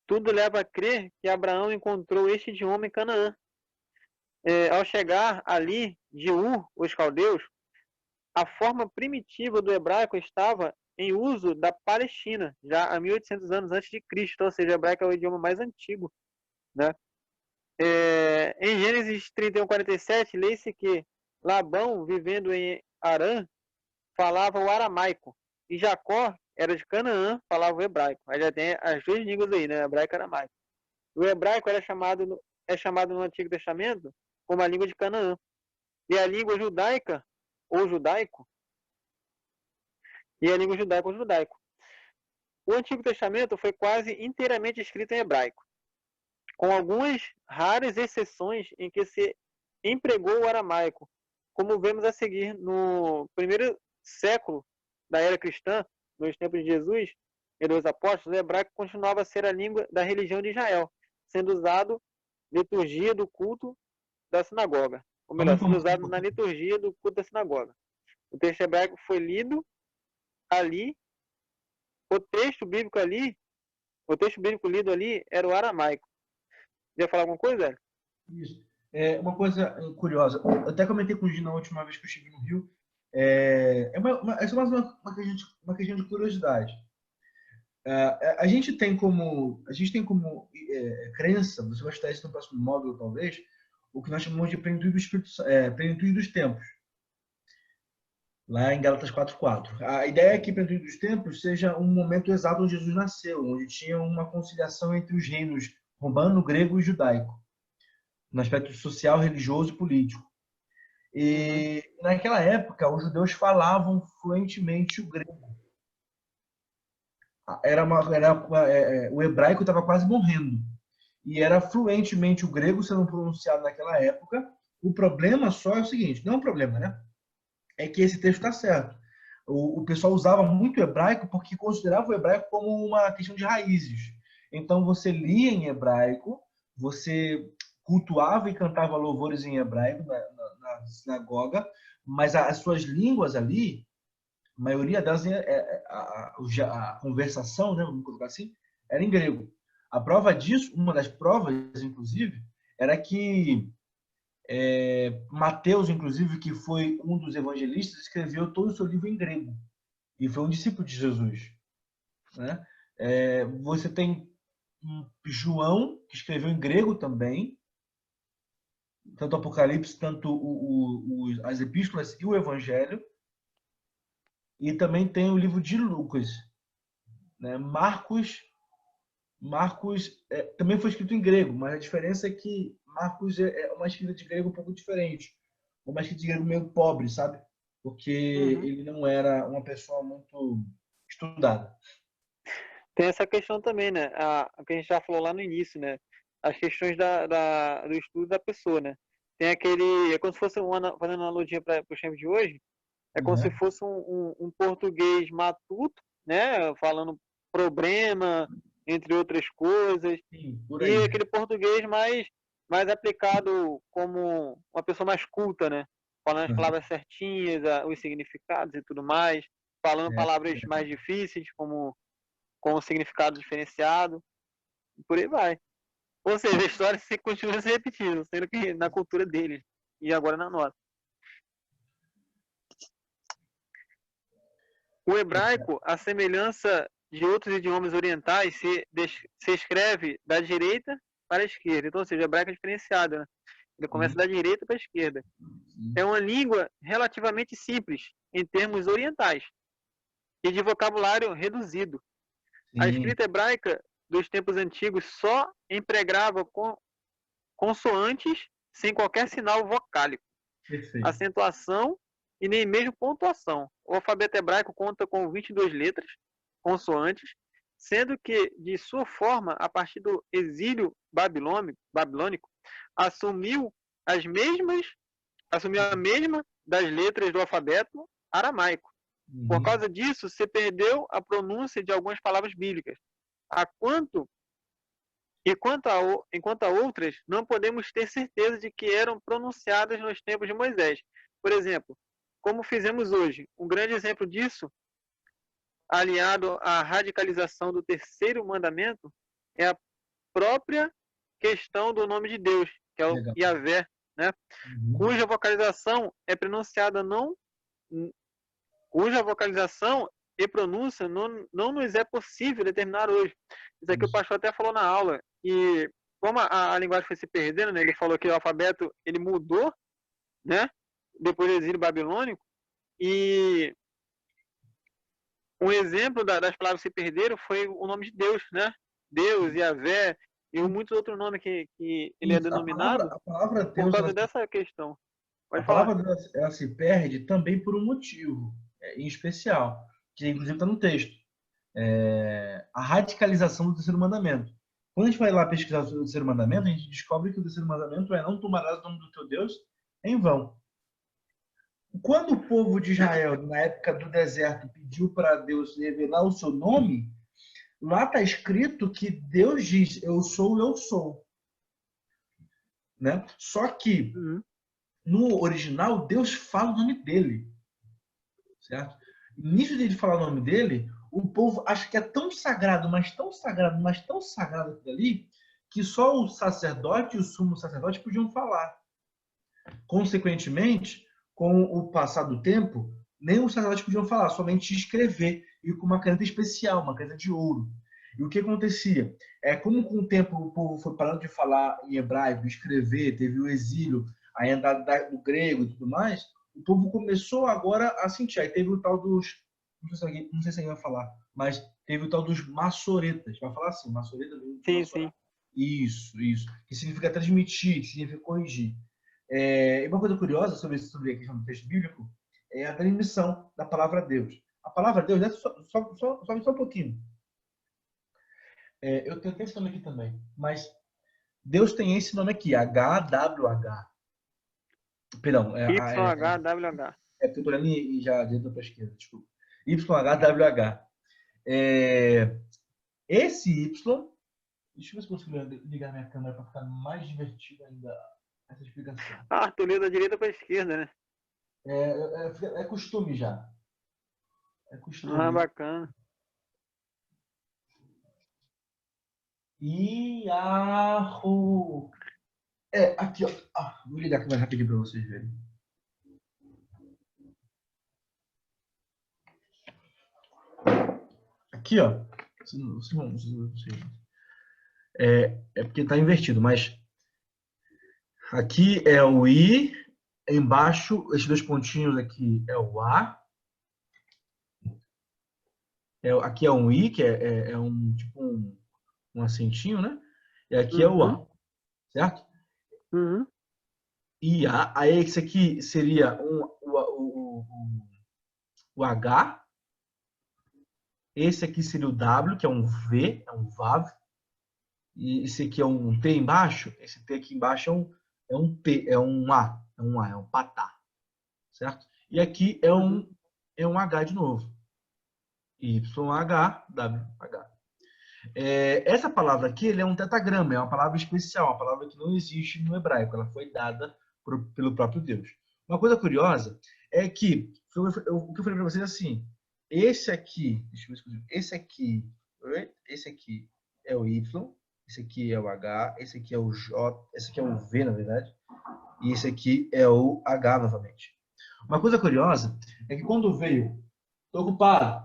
Speaker 2: Tudo leva a crer que Abraão encontrou este idioma em Canaã. Ao chegar ali de Ur, os caldeus, a forma primitiva do hebraico estava em uso da Palestina, já há 1800 anos antes de Cristo, ou seja, o hebraico é o idioma mais antigo, né? Em Gênesis 31:47, lê-se que Labão, vivendo em Harã, falava o aramaico, e Jacó era de Canaã, falava o hebraico. Aí já tem as duas línguas aí, né? Hebraico e aramaico. O hebraico é chamado no Antigo Testamento como a língua de Canaã. E a língua judaica, ou judaico, e a língua judaica ou judaico. O Antigo Testamento foi quase inteiramente escrito em hebraico, com algumas raras exceções em que se empregou o aramaico, como vemos a seguir no primeiro século da era cristã, nos tempos de Jesus e dos apóstolos. O hebraico continuava a ser a língua da religião de Israel, sendo usado liturgia do culto da sinagoga, ou
Speaker 3: Vamos
Speaker 2: melhor, sendo
Speaker 3: informar um
Speaker 2: usado na
Speaker 3: pouquinho.
Speaker 2: liturgia do culto da sinagoga. O texto hebraico foi lido ali, o texto bíblico ali, o texto bíblico lido ali era o aramaico. Quer falar alguma coisa, Hélio?
Speaker 3: Isso. Uma coisa curiosa, eu até comentei com o Gino na última vez que eu estive no Rio. É só mais uma questão de curiosidade. A gente tem como crença, você vai estudar isso no próximo módulo, talvez, o que nós chamamos de plenitude dos tempos. lá em Gálatas 4:4. A ideia é que, plenitude dos tempos, seja um momento exato onde Jesus nasceu, onde tinha uma conciliação entre os reinos romano, grego e judaico, no aspecto social, religioso e político.
Speaker 2: Uhum.
Speaker 3: E naquela época, os judeus falavam fluentemente o grego. O hebraico estava quase morrendo. E era fluentemente o grego sendo pronunciado naquela época. O problema só é o seguinte, não é um problema, né? É que esse texto está certo. O pessoal usava muito o hebraico porque considerava o hebraico como uma questão de raízes. Então você lia em hebraico, você cultuava e cantava louvores em hebraico na sinagoga, mas as suas línguas ali, a maioria delas, a conversação, né, vamos colocar assim, era em grego. A prova disso, uma das provas, inclusive, era que Mateus, inclusive, que foi um dos evangelistas, escreveu todo o seu livro em grego e foi um discípulo de Jesus, né? Você tem João, que escreveu em grego também, tanto o Apocalipse, tanto as epístolas e o Evangelho, e também tem o livro de Lucas, né? Marcos também foi escrito em grego, mas a diferença é que Marcos é uma escrita de grego um pouco diferente, uma escrita de grego meio pobre, sabe? Porque
Speaker 2: Uhum.
Speaker 3: ele não era uma pessoa muito estudada.
Speaker 2: Tem essa questão também, né? A que a gente já falou lá no início, né? As questões do estudo da pessoa, né? Tem aquele. É como se fosse, fazendo analogia para o tempo de hoje, é como se
Speaker 3: Uhum.
Speaker 2: fosse um português matuto, né? Falando problema, entre outras coisas,
Speaker 3: Sim, por
Speaker 2: e
Speaker 3: aí.
Speaker 2: aquele português mais aplicado como uma pessoa mais culta, né? Falando as
Speaker 3: Uhum.
Speaker 2: palavras certinhas, os significados e tudo mais, falando
Speaker 3: É,
Speaker 2: palavras mais difíceis, como com um significado diferenciado, e por aí vai. Ou seja, a história se continua se repetindo, sendo que na cultura deles, e agora na nossa. O hebraico, a semelhança de outros idiomas orientais, se escreve da direita para a esquerda. Então, ou seja, o hebraico é diferenciado, né? Ele começa
Speaker 3: sim,
Speaker 2: da direita para a esquerda.
Speaker 3: sim,
Speaker 2: É uma língua relativamente simples em termos orientais e de vocabulário reduzido. A
Speaker 3: sim,
Speaker 2: escrita hebraica dos tempos antigos só empregava consoantes sem qualquer sinal vocálico,
Speaker 3: perfeito.
Speaker 2: acentuação e nem mesmo pontuação. O alfabeto hebraico conta com 22 letras, consoantes, sendo que, de sua forma, a partir do exílio babilônico, assumiu as mesmas, assumiu a mesma das letras do alfabeto aramaico. Por
Speaker 3: Uhum.
Speaker 2: causa disso, se perdeu a pronúncia de algumas palavras bíblicas. A quanto enquanto a outras, não podemos ter certeza de que eram pronunciadas nos tempos de Moisés. Por exemplo, como fizemos hoje, um grande exemplo disso, aliado à radicalização do terceiro mandamento, é a própria questão do nome de Deus, que é o
Speaker 3: Legal.
Speaker 2: Yahvé, né?
Speaker 3: Uhum.
Speaker 2: cuja vocalização é pronunciada não, cuja vocalização e pronúncia não nos é possível determinar hoje. Isso aqui o
Speaker 3: Isso.
Speaker 2: pastor até falou na aula. E como a linguagem foi se perdendo, né, ele falou que o alfabeto ele mudou, né, depois do exílio babilônico. E um exemplo das palavras que se perderam foi o nome de Deus, né? Deus, Yahvé e muitos outros nomes que ele é
Speaker 3: Isso.
Speaker 2: denominado
Speaker 3: A palavra
Speaker 2: por
Speaker 3: Deus,
Speaker 2: causa dessa questão.
Speaker 3: a
Speaker 2: Pode falar.
Speaker 3: palavra Deus, ela se perde também por um motivo, em especial, que inclusive está no texto. A radicalização do terceiro mandamento. Quando a gente vai lá pesquisar sobre o terceiro mandamento, a gente descobre que o terceiro mandamento é não tomarás o nome do teu Deus em vão. Quando o povo de Israel, na época do deserto, pediu para Deus revelar o seu nome, lá está escrito que Deus diz: eu sou, né? Só que
Speaker 2: Uhum.
Speaker 3: no original, Deus fala o nome dele, certo? Nisso de ele falar o nome dele, o povo acha que é tão sagrado, mas tão sagrado, mas tão sagrado aquilo ali, que só o sacerdote e o sumo sacerdote podiam falar. Consequentemente, com o passar do tempo, nem os sacerdotes podiam falar, somente escrever, e com uma caneta especial, uma caneta de ouro. E o que acontecia? Como com o tempo o povo foi parando de falar em hebraico, escrever, teve o exílio, a entrada do grego e tudo mais, o povo começou agora a sentir. Aí teve o tal dos, não sei se alguém vai falar, mas teve o tal dos maçoretas. Vai falar assim, maçoreta do
Speaker 2: Sim, sim.
Speaker 3: Isso, isso. Que significa transmitir, que significa corrigir. E uma coisa curiosa sobre a questão do texto bíblico é a transmissão da palavra Deus. A palavra Deus, é só um pouquinho. Eu tenho esse nome aqui também, mas Deus tem esse nome aqui, HWH. Perdão,
Speaker 2: YHWH.
Speaker 3: porque eu estou olhando e já dentro para a esquerda, desculpa. YHWH. Esse Y, deixa eu ver se eu consigo ligar minha câmera para ficar mais divertido ainda essa explicação.
Speaker 2: Ah, tu leu da direita para a esquerda, né?
Speaker 3: É costume já. É costume.
Speaker 2: Ah, bacana.
Speaker 3: Iahu. Aqui, ó. Vou ligar aqui mais rapidinho para vocês verem. Aqui, ó. É porque está invertido, mas aqui é o I, embaixo, esses dois pontinhos aqui é o A. Aqui é um I, que é um tipo um acentinho, né? E aqui é o A, certo?
Speaker 2: Uhum.
Speaker 3: E aí esse aqui seria o H. Esse aqui seria o W, que é um V, é um VAV. E esse aqui é um T embaixo. Esse T aqui embaixo é um P, é um A, é um patá, certo? E aqui é um H de novo. YHWH. Essa palavra aqui ele é um tetagrama, é uma palavra especial, uma palavra que não existe no hebraico, ela foi dada pelo próprio Deus. Uma coisa curiosa é que, o que eu falei para vocês é assim, esse aqui, deixa eu ver se esse aqui é o Y, esse aqui é o H, esse aqui é o J, esse aqui é o V, na verdade, e esse aqui é o H novamente. Uma coisa curiosa é que quando veio, estou ocupado,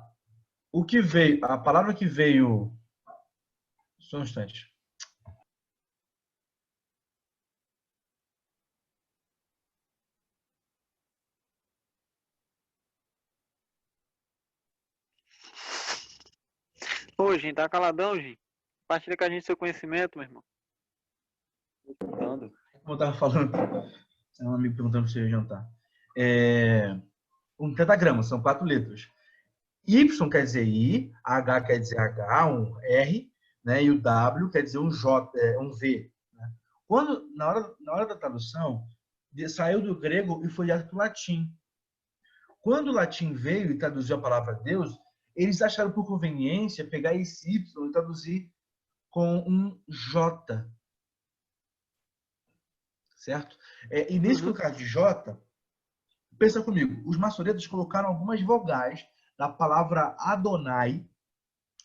Speaker 3: a palavra que veio, só um instante.
Speaker 2: Ô, gente, tá caladão, gente. Compartilha com a gente seu conhecimento, meu irmão.
Speaker 1: Escutando.
Speaker 3: Como eu estava falando, um amigo perguntando se eu ia jantar. Um tetagrama, são 4 letras. Y quer dizer I, H quer dizer H, um R, né? E o W quer dizer um J, um V. Né? Na hora da tradução, saiu do grego e foi direto para o latim. Quando o latim veio e traduziu a palavra Deus, eles acharam por conveniência pegar esse Y e traduzir com um J. Certo? E nesse lugar de J, pensa comigo, os maçoretas colocaram algumas vogais da palavra Adonai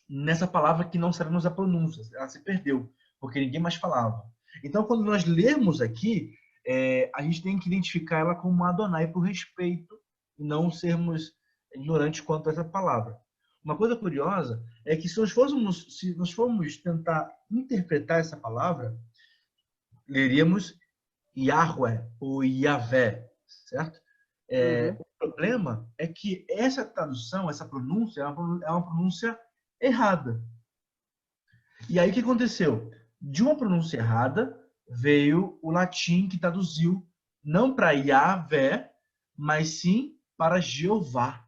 Speaker 3: nessa palavra que não sabemos a pronúncia, ela se perdeu, porque ninguém mais falava. Então, quando nós lemos aqui, a gente tem que identificar ela como Adonai por respeito e não sermos ignorantes quanto a essa palavra. Uma coisa curiosa é que se nós formos tentar interpretar essa palavra, leríamos Yahweh ou Yahvé, certo? O problema é que essa tradução, essa pronúncia, é uma pronúncia errada. E aí o que aconteceu? De uma pronúncia errada veio o latim que traduziu não para Yahvé, mas sim para Jeová.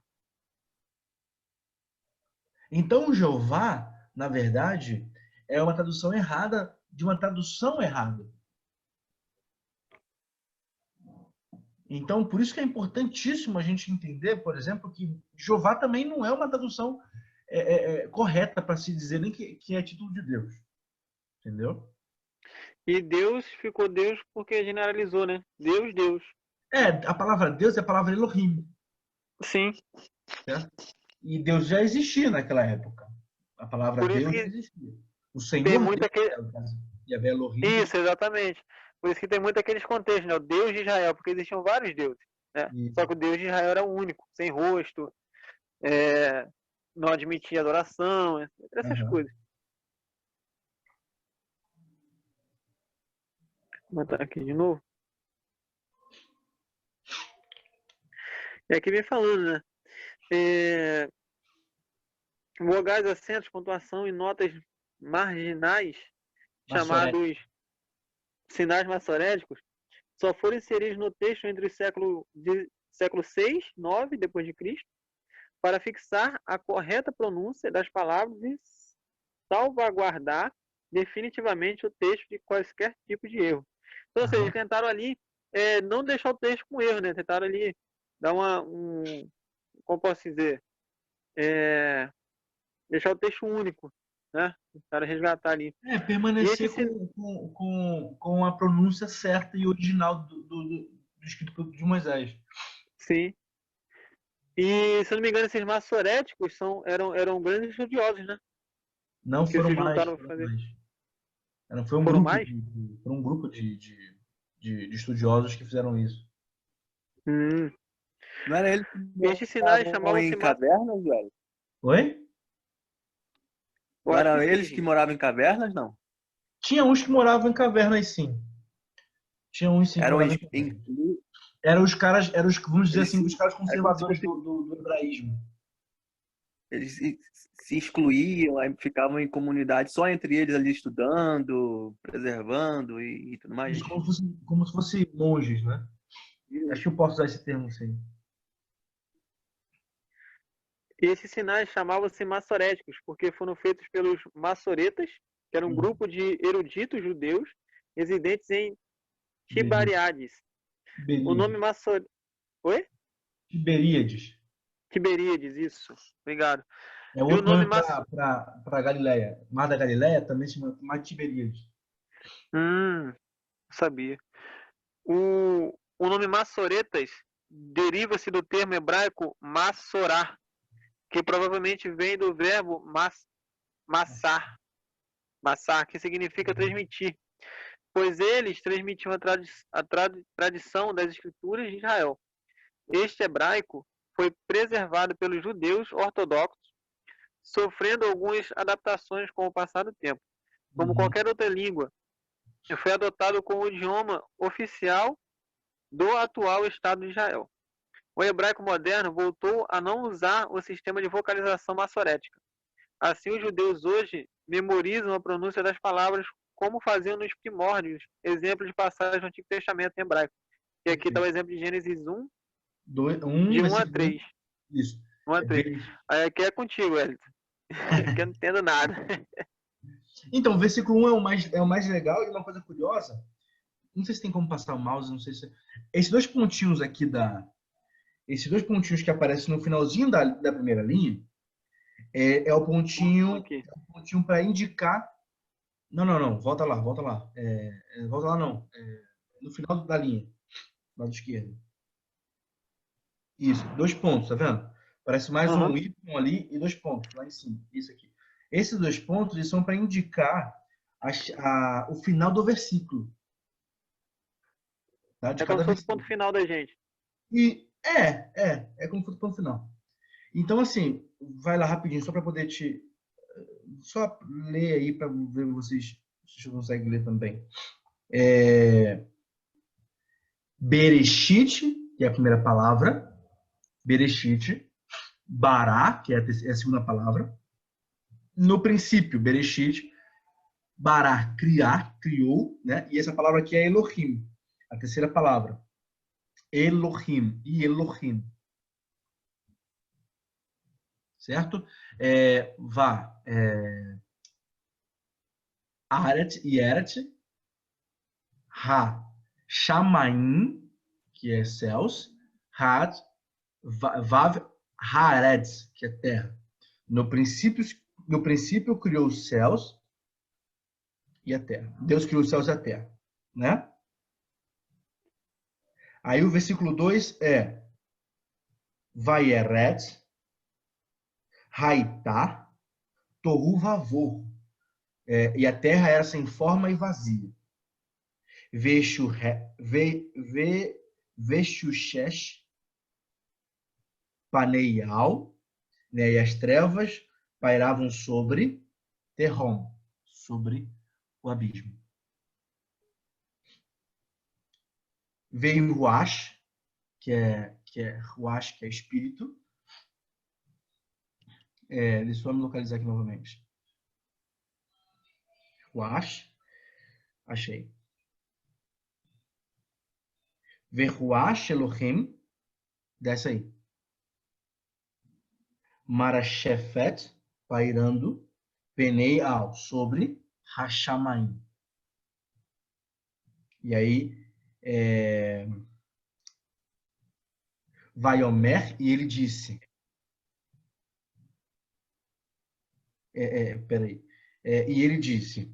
Speaker 3: Então, o Jeová, na verdade, é uma tradução errada de uma tradução errada. Então, por isso que é importantíssimo a gente entender, por exemplo, que Jeová também não é uma tradução correta para se dizer nem que é título de Deus. Entendeu?
Speaker 2: E Deus ficou Deus porque generalizou, né? Deus, Deus.
Speaker 3: A palavra Deus é a palavra Elohim.
Speaker 2: Sim.
Speaker 3: Certo? E Deus já existia naquela época. A palavra
Speaker 2: Por isso
Speaker 3: Deus
Speaker 2: que
Speaker 3: já existia. O Senhor
Speaker 2: tem muito
Speaker 3: Deus,
Speaker 2: aquele...
Speaker 3: Yahvé Elohim.
Speaker 2: Isso, exatamente. Por isso que tem muito aqueles contextos, né? O Deus de Israel, porque existiam vários deuses, né? Só que o Deus de Israel era o único, sem rosto, não admitia adoração, essas coisas. Vou botar aqui de novo. É que vem falando, né? Vogais, acentos, pontuação e notas marginais,
Speaker 3: Massorete.
Speaker 2: chamados sinais massoréticos, só foram inseridos no texto entre o século 6, 9 depois de Cristo, para fixar a correta pronúncia das palavras e salvaguardar definitivamente o texto de quaisquer tipo de erro. Então, ou seja, eles tentaram ali não deixar o texto com erro, né? Tentaram ali dar como posso dizer, deixar o texto único, né? Tentaram resgatar ali. E
Speaker 3: Permanecer com a pronúncia certa e original do escrito de Moisés.
Speaker 2: Sim. E, se eu não me engano, esses massoréticos eram grandes estudiosos, né?
Speaker 3: Não
Speaker 2: Que
Speaker 3: foram
Speaker 2: se
Speaker 3: mais.
Speaker 2: juntaram para fazer.
Speaker 3: Foi um
Speaker 2: Foram
Speaker 3: grupo,
Speaker 2: mais?
Speaker 3: de estudiosos que fizeram isso.
Speaker 2: Hum.
Speaker 1: Não era eles que
Speaker 2: Estes sinais
Speaker 1: moravam
Speaker 2: chamavam-se
Speaker 1: em cavernas, velho?
Speaker 3: Oi?
Speaker 2: Eu
Speaker 1: Não
Speaker 2: acho que
Speaker 1: eram
Speaker 2: sim,
Speaker 1: eles que
Speaker 2: gente.
Speaker 1: moravam em cavernas, não?
Speaker 3: Tinha uns que moravam em cavernas, sim. Tinha uns sim que
Speaker 1: Eram
Speaker 3: moravam em cavernas.
Speaker 1: inclu...
Speaker 3: Eram os caras, vamos dizer
Speaker 1: eles
Speaker 3: assim,
Speaker 1: se...
Speaker 3: os caras
Speaker 1: é como se
Speaker 3: conservadores
Speaker 1: fosse...
Speaker 3: do hebraísmo.
Speaker 1: Eles se excluíam, aí ficavam em comunidade só entre eles ali estudando, preservando e tudo mais.
Speaker 3: Isso como se fosse monges, né? Acho que eu posso usar esse termo, sim.
Speaker 2: E esses sinais chamavam-se massoréticos, porque foram feitos pelos massoretas, que era um grupo de eruditos judeus residentes em Tiberíades. O nome
Speaker 3: Tiberíades.
Speaker 2: maçor... Oi?
Speaker 3: Tiberíades.
Speaker 2: Tiberíades, isso. Obrigado.
Speaker 3: É
Speaker 2: E o
Speaker 3: outro
Speaker 2: nome
Speaker 3: nome para Galileia. Mar da Galileia também se chama Mar de Tiberíades.
Speaker 2: Sabia. O nome massoretas deriva-se do termo hebraico massorá, que provavelmente vem do verbo massar, que significa transmitir, pois eles transmitiam a tradição das escrituras de Israel. Este hebraico foi preservado pelos judeus ortodoxos, sofrendo algumas adaptações com o passar do tempo. Como qualquer outra língua, foi adotado como idioma oficial do atual Estado de Israel. O hebraico moderno voltou a não usar o sistema de vocalização massorética. Assim, os judeus hoje memorizam a pronúncia das palavras como faziam nos primórdios, exemplo de passagem do Antigo Testamento em hebraico. E aqui está o exemplo de Gênesis 1, de 1 a 3.
Speaker 3: Isso.
Speaker 2: 1 a 3. Aí aqui é contigo, Elton. Que eu não entendo nada.
Speaker 3: Então, o versículo 1 é o mais legal e uma coisa curiosa. Não sei se tem como passar o mouse, não sei se. Esses dois pontinhos aqui esses dois pontinhos que aparecem no finalzinho da primeira linha é o pontinho para indicar. Não, volta lá. Volta lá não. No final da linha, lado esquerdo. Isso, 2 pontos, tá vendo? Parece mais um Y ali e 2 pontos lá em cima. Isso aqui. Esses 2 pontos eles são para indicar o final do versículo. Tá? De
Speaker 2: como
Speaker 3: cada
Speaker 2: se fosse o
Speaker 3: versículo.
Speaker 2: ponto final da gente.
Speaker 3: E é como se fosse o ponto final. Então, assim, vai lá rapidinho, só para poder só ler aí para ver se vocês conseguem ler também. Bereshit, que é a primeira palavra. Bereshit. Bará, que é a segunda palavra. No princípio, Bereshit. Bará, criar, criou, né? E essa palavra aqui é Elohim, a terceira palavra. Elohim e Elohim. Certo? Aret e Eret. Ha, Shamaim, que é céus. Had, Vav, Haaretz, que é terra. No princípio criou os céus e a terra. Deus criou os céus e a terra, né? Aí o versículo 2 é Vayeret, Haitá, Tohu Vavor. E a terra era sem forma e vazia. Vexuxesh, Paneial, né? E as trevas pairavam sobre Terrom, sobre o abismo. Veio Ruach, que é que é Ruach, que é espírito. Deixa eu me localizar aqui novamente. Ruach, achei. Verruach Elohim, desce aí. Marashefet, pairando, Penei al, sobre Hashamayim. E aí, Vaiomer, e ele disse, peraí, e ele disse,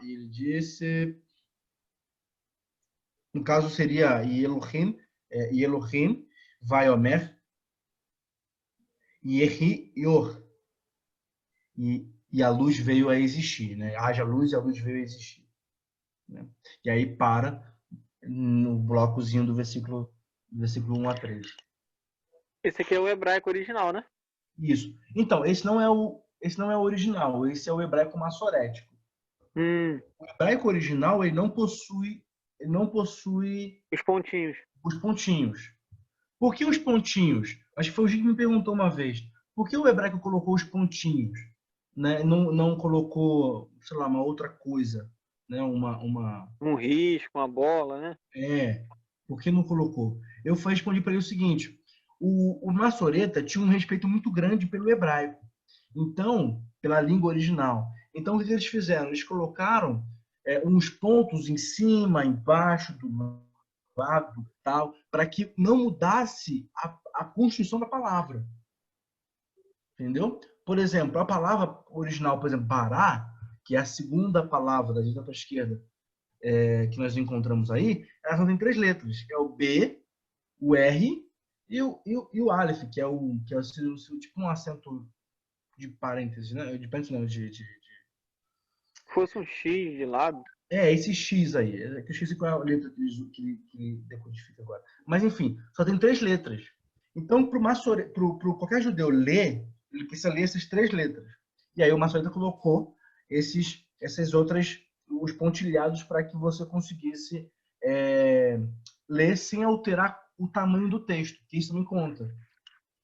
Speaker 3: ele disse, no caso seria Elohim, Vaiomer, Yehi Yor, e a luz veio a existir, né? Haja luz e a luz veio a existir. Né? E aí para no blocozinho do versículo 1 a 3.
Speaker 2: Esse aqui é o hebraico original, né?
Speaker 3: Isso. Então, esse não é o original, esse é o hebraico massorético. O hebraico original, ele não possui
Speaker 2: Os pontinhos.
Speaker 3: os pontinhos. Por que os pontinhos? Acho que foi o Gil que me perguntou uma vez. Por que o hebraico colocou os pontinhos? Né? Não colocou, sei lá, uma outra coisa, né?
Speaker 2: Um risco, uma bola, né?
Speaker 3: Por que não colocou? Eu respondi para ele o seguinte: o Massoreta tinha um respeito muito grande pelo hebraico, então, pela língua original. Então, o que eles fizeram? Eles colocaram uns pontos em cima, embaixo, do lado, tal, para que não mudasse a construção da palavra. Entendeu? Por exemplo, a palavra original, por exemplo, bará, que é a segunda palavra da direita para a esquerda, que nós encontramos aí, ela só tem 3 letras. É o B, o R e o Aleph, que é tipo um acento de parênteses, né? De parênteses não,
Speaker 2: Fosse um X de lado.
Speaker 3: Esse X aí. Eu esqueci qual é a letra que decodifica agora. Mas, enfim, só tem 3 letras. Então, para qualquer judeu ler, ele precisa ler essas 3 letras. E aí o Massoreta colocou essas outras, os pontilhados para que você conseguisse ler sem alterar o tamanho do texto, que isso também conta.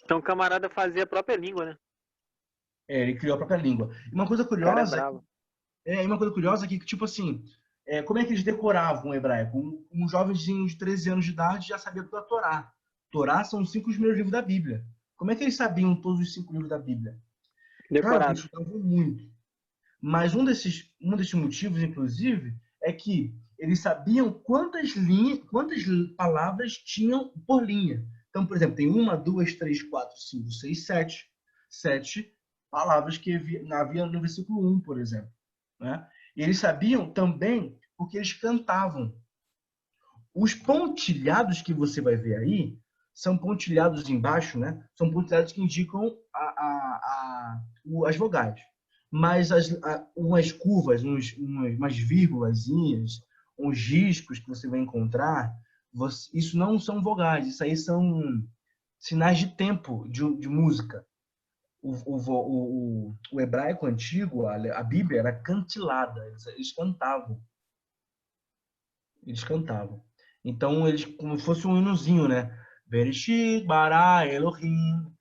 Speaker 2: Então o camarada fazia a própria língua, né?
Speaker 3: Ele criou a própria língua. E uma coisa curiosa é que, tipo assim, como é que eles decoravam o hebraico? Um jovenzinho de 13 anos de idade já sabia toda a Torá. Torá são os 5 primeiros livros da Bíblia. Como é que eles sabiam todos os 5 livros da Bíblia? Claro, eles estudavam muito. Mas um desses motivos, inclusive, é que eles sabiam quantas palavras tinham por linha. Então, por exemplo, tem 1, 2, 3, 4, 5, 6, 7. 7 palavras que havia no versículo 1, por exemplo. Né? E eles sabiam também porque eles cantavam. Os pontilhados que você vai ver aí são pontilhados embaixo, né? São pontilhados que indicam as vogais. Mas umas curvas, umas vírgulazinhas, uns riscos que você vai encontrar, isso não são vogais, isso aí são sinais de tempo de música. O hebraico antigo, a Bíblia era cantilada, eles cantavam. Eles cantavam. Então, eles, como fosse um hinozinho, né? Bereshit, Bara, Elohim,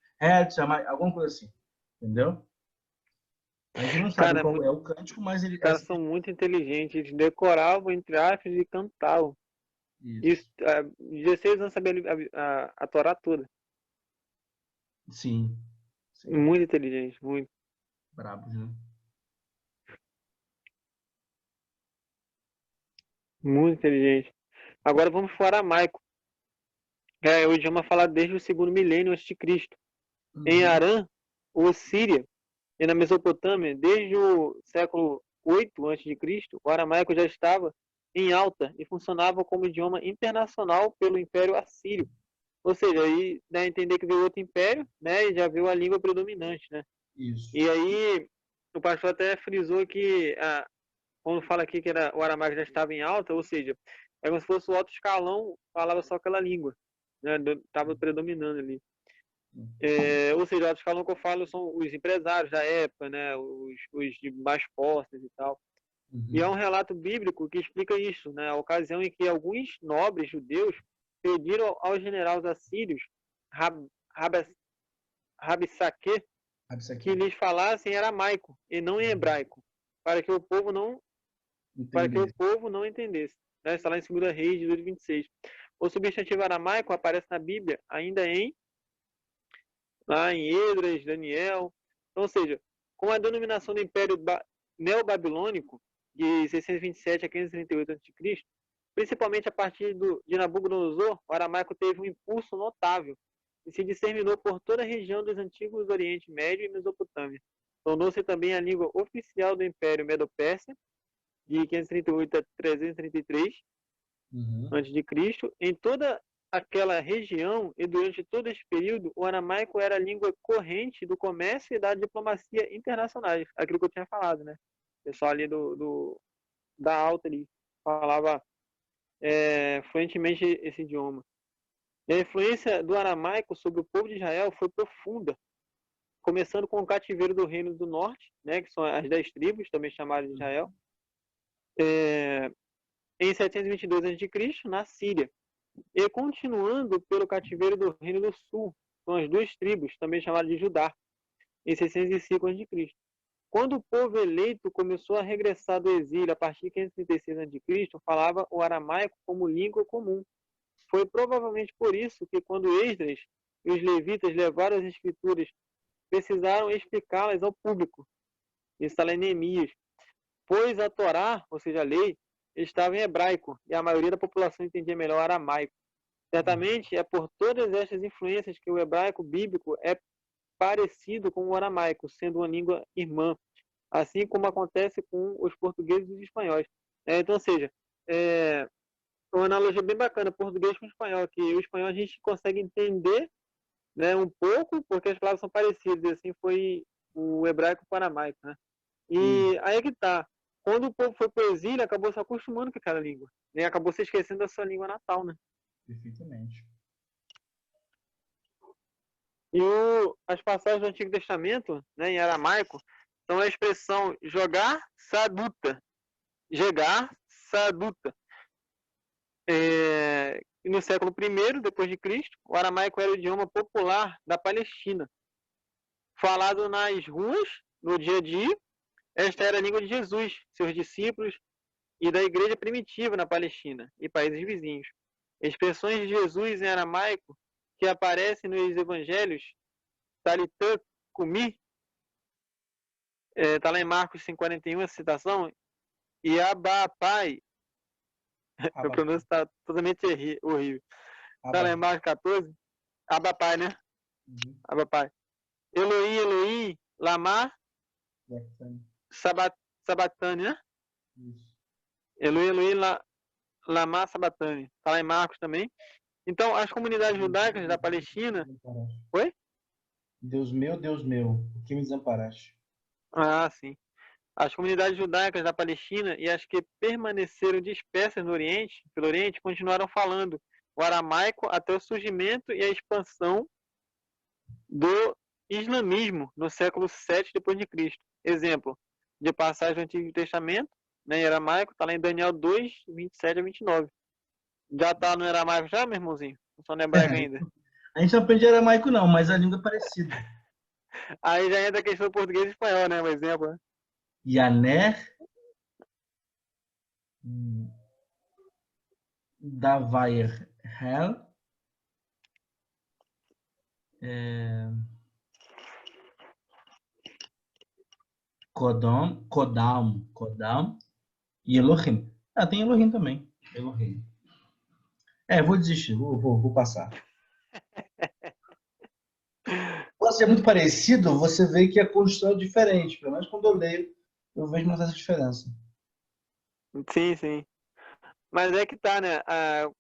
Speaker 3: alguma coisa assim. Entendeu? A gente não sabe qual é o cântico, mas ele...
Speaker 2: Os caras são muito inteligentes. Eles decoravam, entre aspas, e cantavam. Isso. 16 anos sabia a Torá toda.
Speaker 3: Sim.
Speaker 2: Muito inteligente, muito.
Speaker 3: Brabos, né?
Speaker 2: Muito inteligente. Agora vamos para o aramaico. É o idioma falado desde o 2º milênio a.C. Em Arã, ou Síria, e na Mesopotâmia, desde o século 8 a.C., o aramaico já estava em alta e funcionava como idioma internacional pelo Império Assírio. Ou seja, aí dá a entender que veio outro império, né, e já veio a língua predominante, né?
Speaker 3: Isso.
Speaker 2: E aí o pastor até frisou que quando fala aqui que o aramaico já estava em alta, ou seja, é como se fosse o alto escalão, falava só aquela língua, né? Estava predominando ali. Ou seja, o alto escalão que eu falo são os empresários da época, né? Os de mais posses e tal. E é um relato bíblico que explica isso, né? A ocasião em que alguns nobres judeus pediram aos generais assírios Rabsaque que lhes falassem em aramaico e não em hebraico, para que o povo não entendesse. Né? Está lá em 2 Reis, 18:26. O substantivo aramaico aparece na Bíblia ainda lá em Esdras, Daniel. Então, ou seja, com a denominação do Império Neobabilônico, de 627 a 538 a.C., principalmente a partir de Nabucodonosor, o aramaico teve um impulso notável e se disseminou por toda a região dos antigos Oriente Médio e Mesopotâmia. Tornou-se também a língua oficial do Império Medo-Pérsia, de 538 a 333 a.C. Em toda aquela região e durante todo esse período, o aramaico era a língua corrente do comércio e da diplomacia internacionais. Aquilo que eu tinha falado, né? O pessoal ali da alta ali falava fluentemente esse idioma. E a influência do aramaico sobre o povo de Israel foi profunda, começando com o cativeiro do Reino do Norte, né, que são as 10 tribos, também chamadas de Israel, em 722 a.C., na Síria, e continuando pelo cativeiro do Reino do Sul, são as 2 tribos, também chamadas de Judá, em 605 a.C. Quando o povo eleito começou a regressar do exílio a partir de 536 a.C., falava o aramaico como língua comum. Foi provavelmente por isso que quando Esdras e os levitas levaram as escrituras, precisaram explicá-las ao público. Isso está lá em Neemias. Pois a Torá, ou seja, a lei, estava em hebraico e a maioria da população entendia melhor aramaico. Certamente é por todas estas influências que o hebraico bíblico é parecido com o aramaico, sendo uma língua irmã, assim como acontece com os portugueses e os espanhóis. Então, ou seja, uma analogia bem bacana, português com espanhol, que o espanhol a gente consegue entender, né, um pouco, porque as palavras são parecidas, e assim foi o hebraico com o aramaico, né? E aí é que tá. Quando o povo foi para o exílio, acabou se acostumando com aquela língua, né? Acabou se esquecendo da sua língua natal, né?
Speaker 3: Perfeitamente.
Speaker 2: E as passagens do Antigo Testamento, né, em aramaico, são a expressão jogar saduta. Jegar saduta. E no século I, depois de Cristo, o aramaico era o idioma popular da Palestina. Falado nas ruas, no dia a dia, esta era a língua de Jesus, seus discípulos e da igreja primitiva na Palestina e países vizinhos. Expressões de Jesus em aramaico que aparecem nos evangelhos, Talitã Kumi, está lá em Marcos 5:41 a citação, e Abapai, a pronúncia está totalmente horrível. Está lá em Marcos 14, Abapai, né? Abapai. Eloí, Eloí, Lama, Sabatani, né?
Speaker 3: Isso.
Speaker 2: Eloí, Eloí, Lama, Sabatani. Está lá em Marcos também. Então, as comunidades judaicas da Palestina... Oi?
Speaker 3: Deus meu, por que me desamparaste?
Speaker 2: Ah, sim. As comunidades judaicas da Palestina e as que permaneceram dispersas no Oriente, pelo Oriente, continuaram falando o aramaico até o surgimento e a expansão do islamismo no século VII depois de Cristo. Exemplo de passagem do Antigo Testamento, né, em aramaico, está lá em Daniel 2, 27 a 29. Já está no aramaico já, meu irmãozinho? Não só no hebraico ainda.
Speaker 3: A gente não aprende aramaico não, mas a língua é parecida.
Speaker 2: Aí já entra a questão do português e espanhol, né? Um exemplo, né?
Speaker 3: Yaner Davair Hel Kodam e Elohim. Tem Elohim também. Elohim. Vou desistir, vou passar. Se é muito parecido, você vê que a construção é diferente. Pelo menos quando eu leio, eu vejo mais essa diferença.
Speaker 2: Sim, sim. Mas é que tá, né?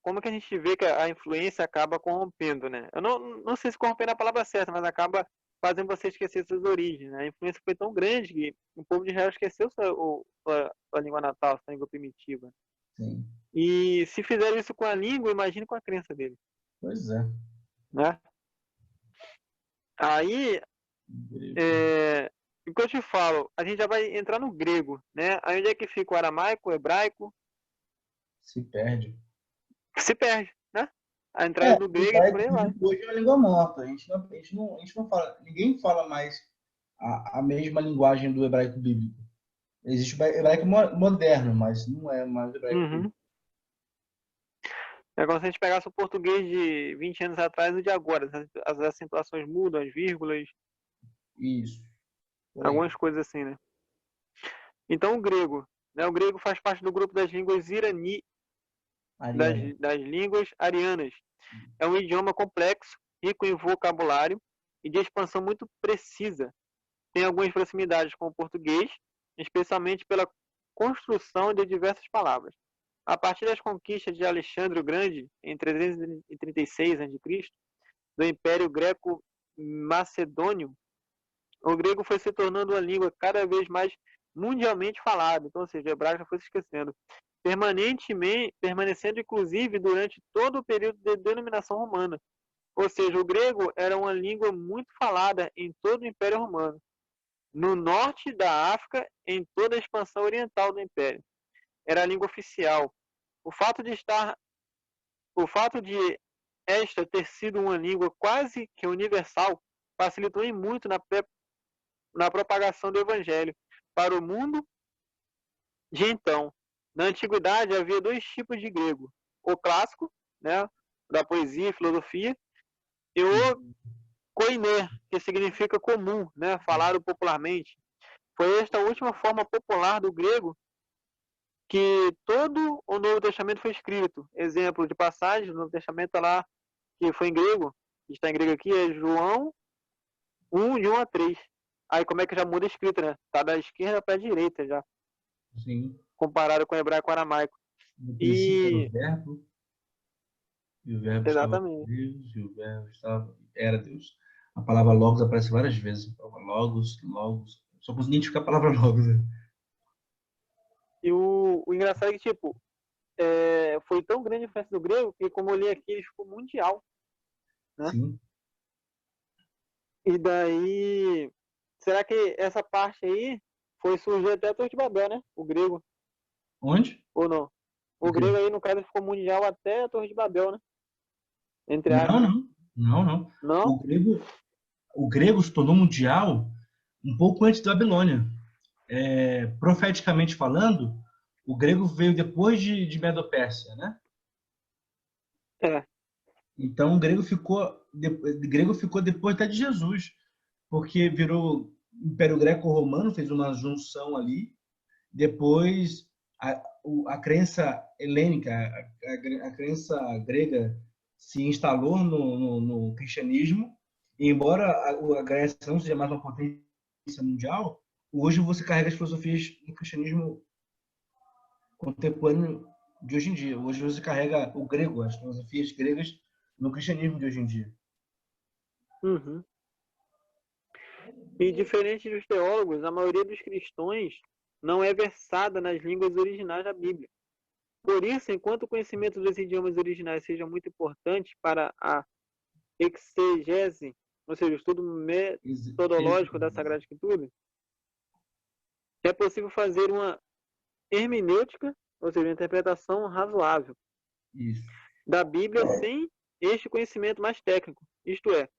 Speaker 2: Como que a gente vê que a influência acaba corrompendo, né? Eu não sei se corromper é a palavra certa, mas acaba fazendo você esquecer suas origens, né? A influência foi tão grande que o povo de Israel esqueceu sua língua natal, sua língua primitiva.
Speaker 3: Sim.
Speaker 2: E se fizeram isso com a língua, imagine com a crença dele.
Speaker 3: Pois é.
Speaker 2: Né? Aí, o que eu te falo, a gente já vai entrar no grego, né? Aí onde é que fica o aramaico, o hebraico?
Speaker 3: Se perde.
Speaker 2: Se perde, né? A
Speaker 3: É,
Speaker 2: entrada do
Speaker 3: o
Speaker 2: grego e por
Speaker 3: hebraico
Speaker 2: aí vai.
Speaker 3: bíblico hoje é uma língua morta. A gente não fala, ninguém fala mais a mesma linguagem do hebraico bíblico. Existe o hebraico moderno, mas não é mais o hebraico
Speaker 2: Uhum.
Speaker 3: bíblico.
Speaker 2: É como se a gente pegasse o português de 20 anos atrás e o de agora. As acentuações mudam, as vírgulas,
Speaker 3: Isso, por aí.
Speaker 2: algumas coisas assim, né? Então o grego, né? O grego faz parte do grupo das línguas irani,
Speaker 3: Ariano.
Speaker 2: das línguas arianas. É um idioma complexo, rico em vocabulário e de expansão muito precisa. Tem algumas proximidades com o português, especialmente pela construção de diversas palavras. A partir das conquistas de Alexandre o Grande, em 336 a.C., do Império Greco-Macedônio, o grego foi se tornando uma língua cada vez mais mundialmente falada. Então, ou seja, o hebraico já foi se esquecendo. Permanecendo inclusive durante todo o período de denominação romana. Ou seja, o grego era uma língua muito falada em todo o Império Romano. No norte da África, em toda a expansão oriental do Império. Era a língua oficial. O fato de estar, o fato de esta ter sido uma língua quase que universal facilitou em muito na propagação do evangelho para o mundo de então. Na antiguidade havia dois tipos de grego: o clássico, né, da poesia e filosofia, e o koiné, que significa comum, né, falado popularmente. Foi esta última forma popular do grego que todo o Novo Testamento foi escrito. Exemplo de passagem, o Novo Testamento está lá, que foi em grego, que está em grego aqui, é João 1, de 1 a 3. Aí como é que já muda a escrita, né? Tá da esquerda para a direita já,
Speaker 3: Sim.
Speaker 2: comparado com o hebraico aramaico.
Speaker 3: No princípio era o
Speaker 2: E
Speaker 3: verbo, e o verbo estava com
Speaker 2: exatamente,
Speaker 3: Deus, e o verbo era Deus. A palavra logos aparece várias vezes. A palavra logos, logos. Só consegui identificar a palavra logos, né?
Speaker 2: e o engraçado é que, tipo, foi tão grande a influência do grego que, como eu li aqui, ele ficou mundial, né?
Speaker 3: Sim.
Speaker 2: E daí, será que essa parte aí foi surgir até a Torre de Babel, né? O grego,
Speaker 3: Onde?
Speaker 2: ou não?
Speaker 3: O
Speaker 2: O
Speaker 3: quê?
Speaker 2: grego aí, no caso, ficou mundial até a Torre de Babel, né? Entre
Speaker 3: Não,
Speaker 2: aspas.
Speaker 3: não. Não, não.
Speaker 2: Não?
Speaker 3: O grego se tornou mundial um pouco antes da Babilônia. Profeticamente falando, o grego veio depois de Medo-Pérsia, né?
Speaker 2: É.
Speaker 3: Então, o grego ficou depois até de Jesus, porque virou Império Greco-Romano, fez uma junção ali. Depois, a crença helênica, a crença grega se instalou no cristianismo. E embora a Grécia não seja mais uma potência mundial, hoje você carrega as filosofias do cristianismo contemporâneo de hoje em dia. Hoje você carrega o grego, as filosofias gregas no cristianismo de hoje em dia.
Speaker 2: Uhum. E diferente dos teólogos, a maioria dos cristãos não é versada nas línguas originais da Bíblia. Por isso, enquanto o conhecimento dos idiomas originais seja muito importante para a exegese, ou seja, o estudo metodológico da Sagrada Escritura, é possível fazer uma hermenêutica, ou seja, uma interpretação razoável
Speaker 3: Isso.
Speaker 2: da Bíblia sem este conhecimento mais técnico. Isto é,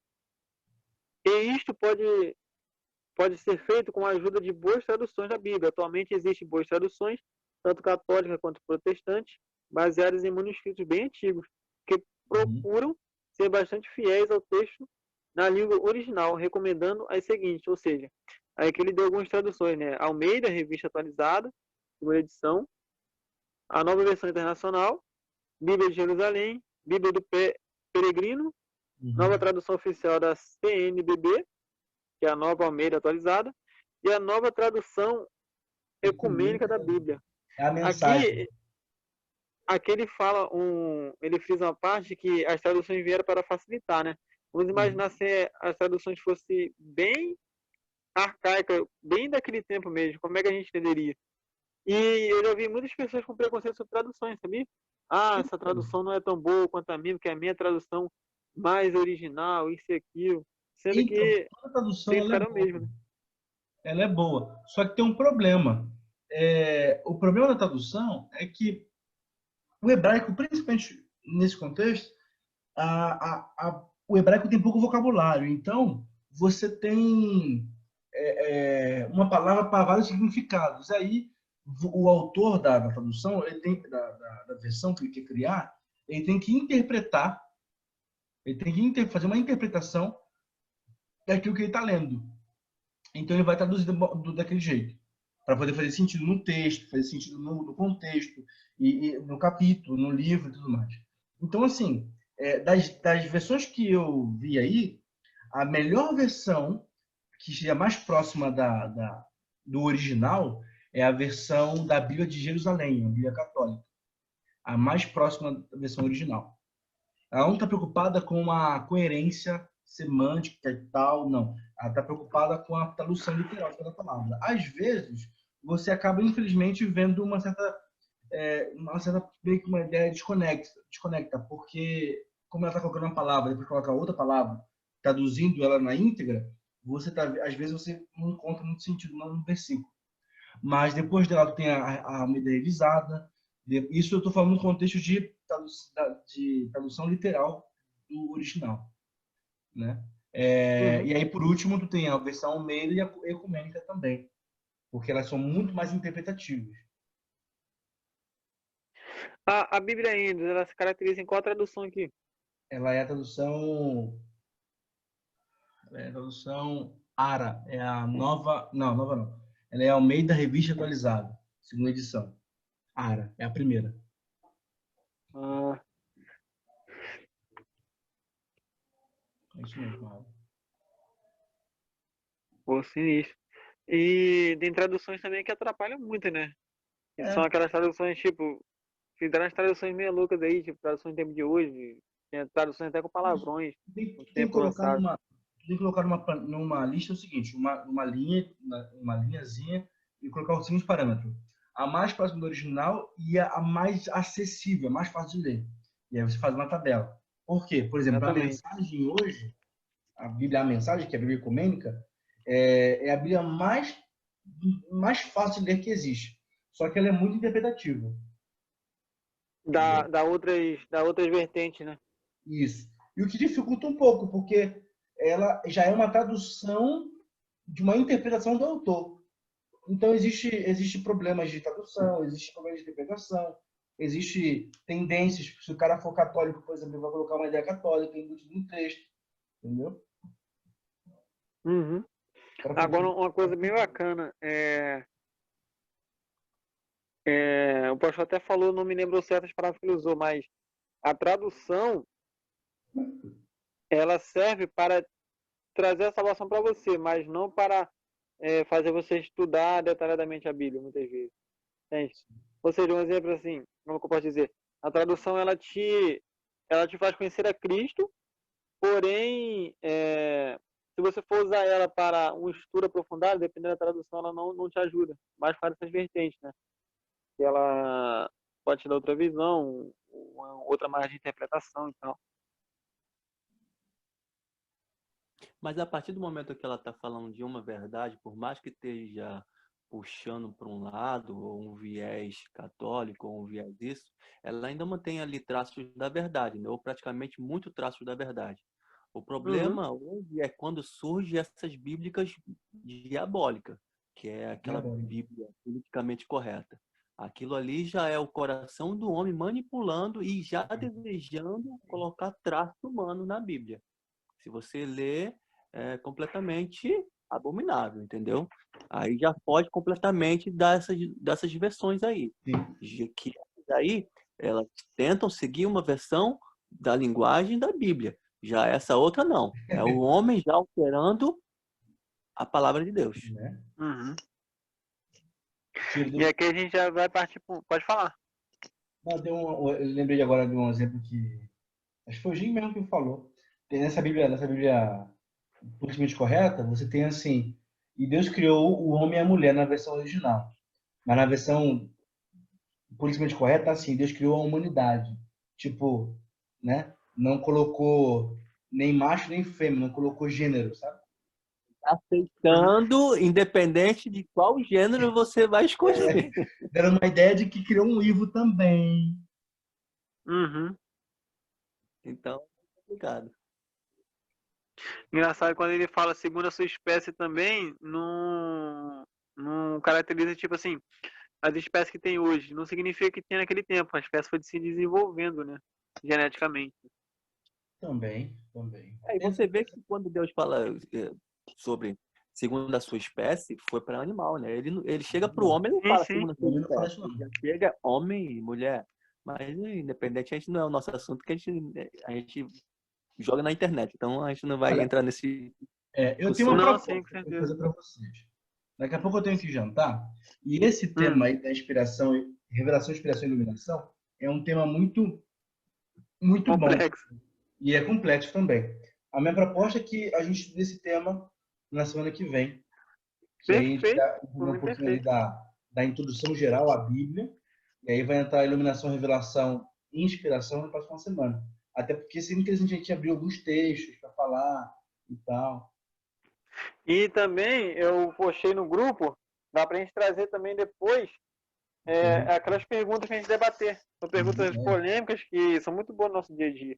Speaker 2: e isto pode ser feito com a ajuda de boas traduções da Bíblia. Atualmente existem boas traduções, tanto católicas quanto protestantes, baseadas em manuscritos bem antigos, que procuram ser bastante fiéis ao texto na língua original, recomendando as seguintes, ou seja, aí que ele deu algumas traduções, né? Almeida, Revista Atualizada, segunda edição, a Nova Versão Internacional, Bíblia de Jerusalém, Bíblia do Peregrino, Nova Tradução Oficial da CNBB, que é a Nova Almeida Atualizada, e a Nova Tradução Ecumênica da Bíblia.
Speaker 3: É a mensagem.
Speaker 2: Aqui ele frisa uma parte que as traduções vieram para facilitar, né? Vamos imaginar se as traduções fossem bem arcaicas, bem daquele tempo mesmo, como é que a gente entenderia? E eu já vi muitas pessoas com preconceito sobre traduções, sabia? Ah, essa tradução não é tão boa quanto a minha, porque a minha tradução mais original, isso e aquilo. Sendo
Speaker 3: Então,
Speaker 2: que
Speaker 3: toda tradução
Speaker 2: sempre
Speaker 3: ela é
Speaker 2: era o
Speaker 3: boa.
Speaker 2: mesmo, né?
Speaker 3: ela é boa. Só que tem um problema. O problema da tradução é que o hebraico, principalmente nesse contexto, o hebraico tem pouco vocabulário. Então, você tem uma palavra para vários significados. Aí, o autor da tradução, ele tem, da versão que ele quer criar, ele tem que interpretar, ele tem que fazer uma interpretação daquilo que ele está lendo. Então, ele vai traduzir daquele jeito, para poder fazer sentido no texto, fazer sentido no contexto, e no capítulo, no livro e tudo mais. Então, assim, das versões que eu vi aí, a melhor versão, que seja mais próxima do original, é a versão da Bíblia de Jerusalém, a Bíblia Católica. A mais próxima da versão original. Ela não está preocupada com a coerência semântica e tal, não. Ela está preocupada com a tradução literal da palavra. Às vezes, você acaba, infelizmente, vendo uma certa meio que uma ideia desconecta, porque como ela está colocando uma palavra, depois coloca outra palavra, traduzindo ela na íntegra, às vezes você não encontra muito sentido no versículo. Mas depois dela tem a medida revisada. Isso eu estou falando no contexto de tradução literal do original, né? E aí, por último, tu tem a versão Almeida e a ecumênica também, porque elas são muito mais interpretativas.
Speaker 2: A Bíblia ainda, ela se caracteriza em qual tradução aqui?
Speaker 3: Ela é a tradução ARA, é a nova, não, nova não. Ela é a Almeida Revista Atualizada, segunda edição. ARA, é a primeira. É isso mesmo, ARA.
Speaker 2: Pô, sinistro. E tem traduções também que atrapalham muito, né? Que são aquelas traduções, tipo, fizeram as traduções meio loucas aí, tipo, traduções do tempo de hoje, tem traduções até com palavrões no
Speaker 3: Tem que
Speaker 2: tempo lançado.
Speaker 3: colocar numa lista o seguinte, uma linhazinha e colocar os seguintes parâmetros. A mais próxima do original e a mais acessível, a mais fácil de ler. E aí você faz uma tabela. Por quê? Por exemplo, a mensagem hoje, a Bíblia, a mensagem, que é a Bíblia Ecumênica, é a Bíblia mais fácil de ler que existe. Só que ela é muito interpretativa.
Speaker 2: Da outras vertentes, né?
Speaker 3: Isso. E o que dificulta um pouco, porque ela já é uma tradução de uma interpretação do autor. Então, existe problemas de tradução, existe problemas de interpretação, existe tendências. Se o cara for católico, por exemplo, ele vai colocar uma ideia católica embutida no texto. Entendeu?
Speaker 2: Uhum. Agora, uma coisa bem bacana, o pastor até falou, não me lembro certas palavras que ele usou, mas a tradução, ela serve para trazer a salvação para você, mas não para fazer você estudar detalhadamente a Bíblia, muitas vezes. Entende? Ou seja, um exemplo assim, como eu posso dizer, a tradução ela te faz conhecer a Cristo, porém, se você for usar ela para um estudo aprofundado, dependendo da tradução, ela não te ajuda, mais para essas vertentes, né? Que ela pode te dar outra visão, outra margem de interpretação e tal.
Speaker 1: Mas a partir do momento que ela está falando de uma verdade, por mais que esteja puxando para um lado, ou um viés católico, ou um viés disso, ela ainda mantém ali traços da verdade, né? Ou praticamente muito traços da verdade. O problema hoje é quando surgem essas bíblicas diabólicas, que é aquela Bíblia politicamente correta. Aquilo ali já é o coração do homem manipulando e já desejando colocar traço humano na Bíblia. Se você lê, é completamente abominável, entendeu? Aí já pode completamente dar dessas versões aí. Que aí elas tentam seguir uma versão da linguagem da Bíblia. Já essa outra não. É o homem já alterando a palavra de Deus.
Speaker 2: Uhum. E aqui a gente já vai partir. Pode falar.
Speaker 3: Não, eu lembrei agora de um exemplo que acho que foi o Jim mesmo que falou. Tem nessa Bíblia politicamente correta, você tem assim, e Deus criou o homem e a mulher na versão original. Mas na versão politicamente correta, tá assim, Deus criou a humanidade. Tipo, né? Não colocou nem macho nem fêmea, não colocou gênero, sabe?
Speaker 1: aceitando, independente de qual gênero você vai escolher.
Speaker 3: Deram uma ideia de que criou um livro também.
Speaker 2: Uhum.
Speaker 1: Então, é complicado.
Speaker 2: Engraçado quando ele fala segundo a sua espécie também, não caracteriza, tipo assim, as espécies que tem hoje. Não significa que tem naquele tempo. A espécie foi se desenvolvendo, né? Geneticamente.
Speaker 3: Também.
Speaker 1: E você vê que quando Deus fala sobre segundo a sua espécie, foi para animal, né? Ele chega para o homem, ele
Speaker 2: Sim,
Speaker 1: fala
Speaker 2: sim.
Speaker 1: segundo a sua
Speaker 3: Ele não fala isso,
Speaker 1: espécie.
Speaker 3: não.
Speaker 1: Já chega homem e mulher. Mas, independente, a gente não é o nosso assunto, que a gente joga na internet. Então, a gente não vai
Speaker 3: Olha,
Speaker 1: entrar nesse
Speaker 3: eu tenho uma
Speaker 2: Não,
Speaker 1: discussão.
Speaker 2: sim,
Speaker 3: proposta
Speaker 2: com
Speaker 3: para
Speaker 2: certeza.
Speaker 3: fazer para vocês. Daqui a pouco eu tenho que jantar. E esse
Speaker 2: Hum.
Speaker 3: tema aí da inspiração, revelação, inspiração e iluminação é um tema muito, muito bom.
Speaker 2: Complexo.
Speaker 3: E é complexo também. A minha proposta é que a gente estude esse tema na semana que vem. Que aí a gente
Speaker 2: Perfeito.
Speaker 3: dá
Speaker 2: Por
Speaker 3: um
Speaker 2: mim,
Speaker 3: pouquinho ali
Speaker 2: perfeito.
Speaker 3: da introdução geral à Bíblia. E aí vai entrar a iluminação, revelação e inspiração na próxima semana. Até porque seria interessante a gente abrir alguns textos para falar e tal.
Speaker 2: E também eu postei no grupo, dá pra gente trazer também depois aquelas perguntas que a gente debater. São perguntas polêmicas que são muito boas no nosso dia a dia.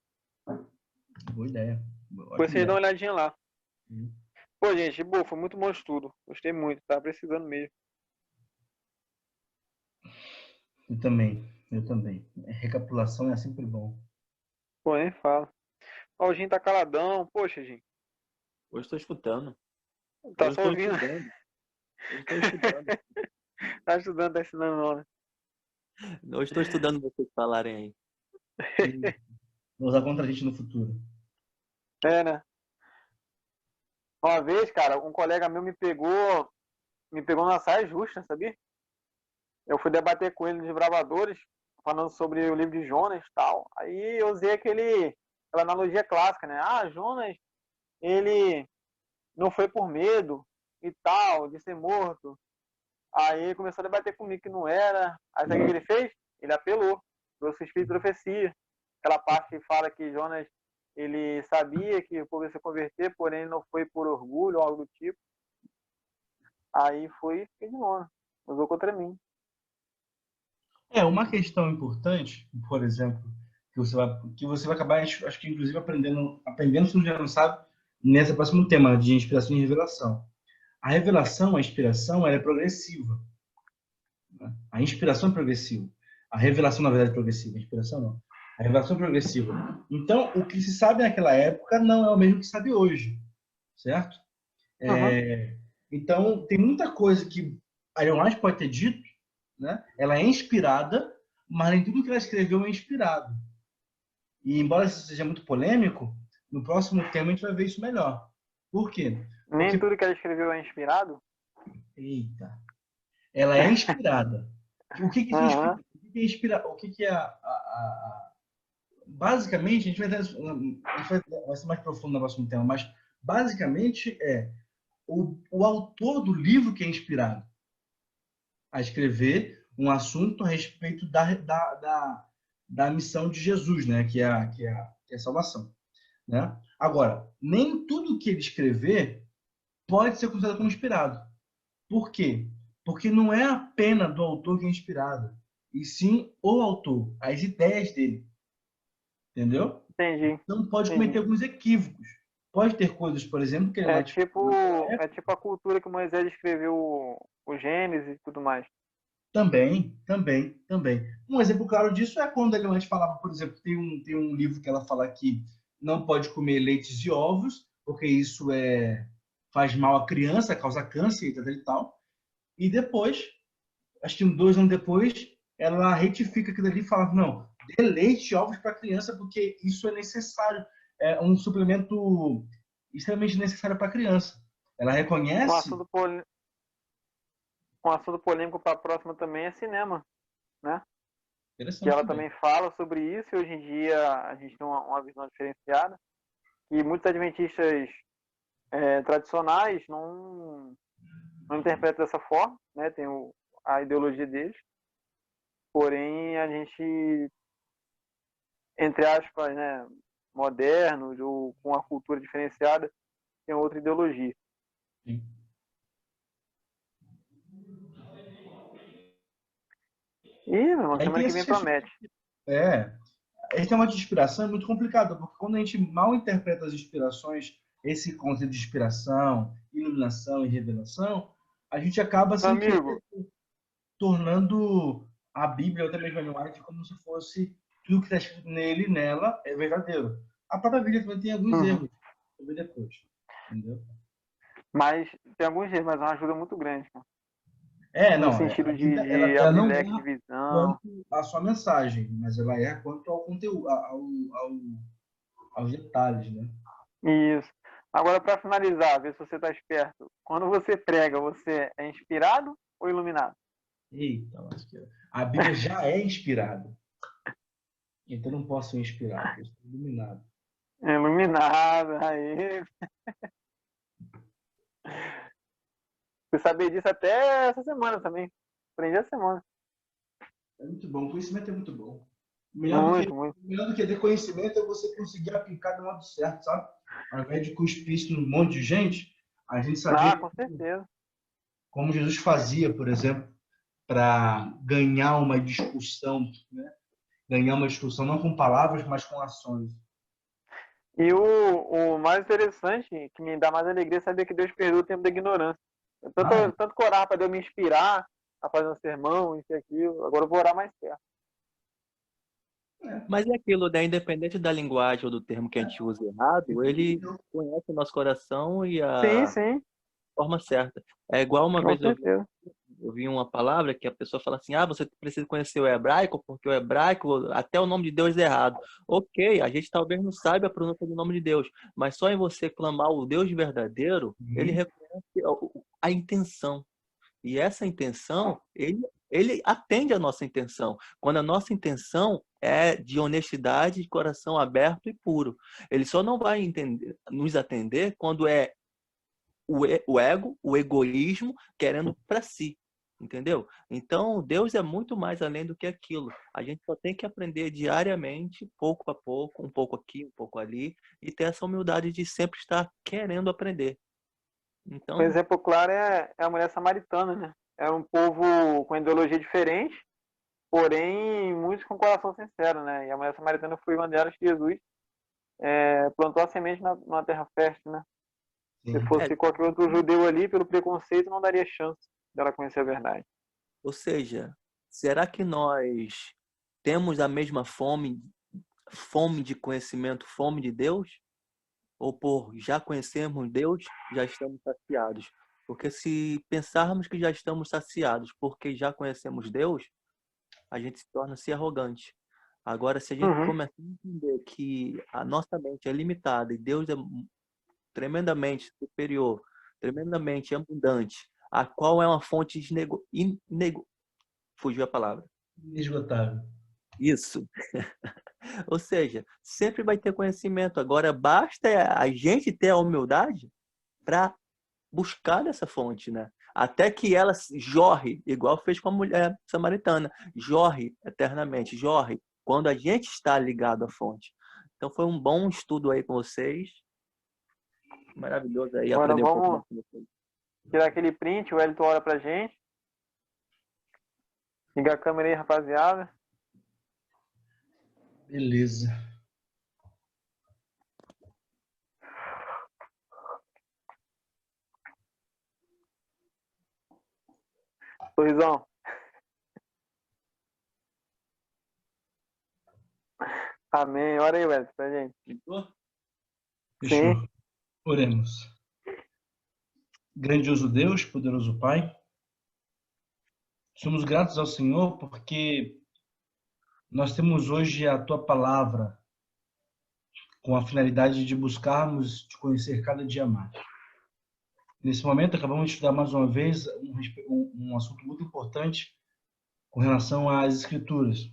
Speaker 3: Boa ideia.
Speaker 2: Depois
Speaker 3: Ótima
Speaker 2: vocês dão uma
Speaker 3: ideia.
Speaker 2: olhadinha lá. Pô, gente, boa, foi muito bom o estudo. Gostei muito, tá precisando mesmo.
Speaker 3: Eu também. Recapitulação é sempre bom.
Speaker 2: Pô, nem fala. Ó, o Jim tá caladão. Poxa, Jim.
Speaker 1: Hoje estou escutando.
Speaker 2: Tá
Speaker 1: Hoje
Speaker 2: só
Speaker 1: estou
Speaker 2: ouvindo.
Speaker 1: estudando. Hoje estou estudando.
Speaker 2: Tá estudando, tá ensinando não, né?
Speaker 1: Hoje estou estudando vocês falarem aí.
Speaker 3: Vou usar contra a gente no futuro.
Speaker 2: É, né? Uma vez, cara, um colega meu me pegou numa saia justa, sabia? Eu fui debater com ele nos Bravadores, falando sobre o livro de Jonas e tal. Aí eu usei aquela analogia clássica, né? Ah, Jonas, ele não foi por medo e tal, de ser morto. Aí ele começou a debater comigo que não era. Aí sabe o que ele fez? Ele apelou, trouxe o espírito de profecia. Aquela parte que fala que Jonas, ele sabia que o povo ia se converter, porém não foi por orgulho ou algo do tipo. Aí foi e fiquei de novo. Usou contra mim.
Speaker 3: Uma questão importante, por exemplo, que você vai acabar, acho que inclusive aprendendo se não já não sabe, nesse próximo tema de inspiração e revelação. A revelação, a inspiração, ela é progressiva. Né? A inspiração é progressiva. A revelação, na verdade, é progressiva. A inspiração, não. A revelação é progressiva. Então, o que se sabe naquela época não é o mesmo que se sabe hoje. Certo? Então, tem muita coisa que a Ellen White pode ter dito, né? Ela é inspirada, mas nem tudo que ela escreveu é inspirado. E, embora isso seja muito polêmico, no próximo tema a gente vai ver isso melhor. Por quê?
Speaker 2: Nem tudo que ela escreveu é inspirado?
Speaker 3: Eita. Ela é inspirada. O que
Speaker 2: Aham.
Speaker 3: Basicamente, a gente vai ser mais profundo no próximo tema, mas basicamente é o autor do livro que é inspirado a escrever um assunto a respeito da missão de Jesus, né? que é a salvação. Né? Agora, nem tudo que ele escrever pode ser considerado como inspirado. Por quê? Porque não é a pena do autor que é inspirada, e sim o autor, as ideias dele. Entendeu?
Speaker 2: Entendi.
Speaker 3: Então pode cometer
Speaker 2: Entendi.
Speaker 3: alguns equívocos. Pode ter coisas, por exemplo, que ele
Speaker 2: É
Speaker 3: vai
Speaker 2: tipo, é tipo a cultura que Moisés escreveu o Gênesis e tudo mais.
Speaker 3: Também. Um exemplo claro disso é quando a Ellen White falava, por exemplo, tem um livro que ela fala que não pode comer leites e ovos, porque isso faz mal à criança, causa câncer e tal. E depois, acho que 2 anos depois, ela retifica aquilo ali e fala, não, dê leite e ovos para a criança, porque isso é necessário. É um suplemento extremamente necessário para a criança. Ela
Speaker 2: Um
Speaker 3: reconhece...
Speaker 2: assunto, pol... um assunto polêmico para a próxima também é cinema, né? Que
Speaker 3: Interessante
Speaker 2: ela
Speaker 3: também.
Speaker 2: também fala sobre isso e hoje em dia a gente tem uma visão diferenciada. E muitos adventistas tradicionais não interpretam dessa forma, né? Tem a ideologia deles. Porém, a gente, entre aspas, né, modernos ou com a cultura diferenciada, tem outra ideologia.
Speaker 3: Sim.
Speaker 2: Ih, meu irmão,
Speaker 3: Aí
Speaker 2: semana
Speaker 3: tem
Speaker 2: que vem
Speaker 3: essas questões.
Speaker 2: promete.
Speaker 3: Esse tema de inspiração é muito complicado, porque quando a gente mal interpreta as inspirações, esse conceito de inspiração, iluminação e revelação, a gente acaba,
Speaker 2: Meu
Speaker 3: sem querer,
Speaker 2: amigo,
Speaker 3: tornando a Bíblia, ou até mesmo a Ellen White, como se fosse tudo que está escrito nele e nela é verdadeiro. A própria Bíblia também tem alguns
Speaker 2: uhum.
Speaker 3: erros, vou ver depois. Entendeu?
Speaker 2: Mas tem alguns erros, mas é uma ajuda muito grande, cara. No
Speaker 3: Não,
Speaker 2: sentido
Speaker 3: a Bíblia,
Speaker 2: de
Speaker 3: ela
Speaker 2: abrir
Speaker 3: não
Speaker 2: leque de
Speaker 3: erra
Speaker 2: visão.
Speaker 3: quanto à sua mensagem, mas ela erra quanto ao conteúdo, aos detalhes, né?
Speaker 2: Isso. Agora, para finalizar, ver se você está esperto. Quando você prega, você é inspirado ou iluminado?
Speaker 3: Eita, lasqueira. A Bíblia já é inspirada. Então eu não posso ser inspirado, eu sou iluminado.
Speaker 2: Iluminado, aí. Fui saber disso até essa semana também. Aprendi essa semana.
Speaker 3: É muito bom, o conhecimento é muito bom.
Speaker 2: Muito, muito.
Speaker 3: Melhor do que ter conhecimento é você conseguir aplicar do modo certo, sabe? Ao invés de cuspir isso num monte de gente, a gente
Speaker 2: Ah,
Speaker 3: saber
Speaker 2: com certeza.
Speaker 3: como Jesus fazia, por exemplo, para ganhar uma discussão, né? Ganhar uma discussão não com palavras, mas com ações.
Speaker 2: E o mais interessante, que me dá mais alegria, é saber que Deus perdoa o tempo da ignorância.
Speaker 3: Ah,
Speaker 2: Tanto que orar para Deus me inspirar a fazer um sermão, isso e aquilo. Agora eu vou orar mais certo.
Speaker 1: Mas é aquilo, né? Independente da linguagem ou do termo que a gente usa errado, ele conhece o nosso coração e
Speaker 2: Sim,
Speaker 1: a
Speaker 2: sim,
Speaker 1: forma certa. É igual uma
Speaker 2: com
Speaker 1: vez
Speaker 2: certeza.
Speaker 1: eu vi uma palavra que a pessoa fala assim: ah, você precisa conhecer o hebraico, porque o hebraico, até o nome de Deus é errado. Ok, a gente talvez não saiba a pronúncia do nome de Deus, mas só em você clamar o Deus verdadeiro, ele
Speaker 3: uhum.
Speaker 1: reconhece a intenção. E essa intenção, ele atende a nossa intenção. Quando a nossa intenção é de honestidade, de coração aberto e puro. Ele só não vai nos atender quando é o ego, o egoísmo, querendo para si. Entendeu? Então, Deus é muito mais além do que aquilo. A gente só tem que aprender diariamente, pouco a pouco, um pouco aqui, um pouco ali, e ter essa humildade de sempre estar querendo aprender.
Speaker 2: Um
Speaker 1: Então,
Speaker 2: exemplo claro é a mulher samaritana, né? É um povo com ideologia diferente, porém muitos com coração sincero, né? E a mulher samaritana foi uma delas que Jesus plantou a semente numa terra fértil, né? Se
Speaker 3: Sim.
Speaker 2: fosse qualquer outro judeu ali, pelo preconceito, não daria chance dela conhecer a verdade.
Speaker 1: ou seja, será que nós temos a mesma fome de conhecimento, fome de Deus? Ou por já conhecermos Deus, já estamos saciados? Porque se pensarmos que já estamos saciados porque já conhecemos Deus, a gente se torna-se arrogante. Agora, se a gente
Speaker 2: Uhum.
Speaker 1: começar a entender que a nossa mente é limitada e Deus é tremendamente superior, tremendamente abundante, a qual é uma fonte fugiu a palavra.
Speaker 3: Inesgotável.
Speaker 1: Isso. Ou seja, sempre vai ter conhecimento. Agora, basta a gente ter a humildade para buscar dessa fonte, né? Até que ela jorre, igual fez com a mulher samaritana, jorre eternamente, jorre quando a gente está ligado à fonte. Então foi um bom estudo aí com vocês, maravilhoso aí
Speaker 2: Agora
Speaker 1: aprender um pouco
Speaker 2: vamos
Speaker 1: mais com vocês.
Speaker 2: tirar aquele print, o Elton olha pra gente. Liga a câmera aí, rapaziada.
Speaker 3: Beleza.
Speaker 2: Sorrisão. Amém. Ora aí, Wellington, pra gente. Sim.
Speaker 3: Fechou. Oremos. Grandioso Deus, poderoso Pai, somos gratos ao Senhor porque nós temos hoje a Tua palavra com a finalidade de buscarmos te conhecer cada dia mais. Nesse momento, acabamos de estudar mais uma vez um assunto muito importante com relação às Escrituras.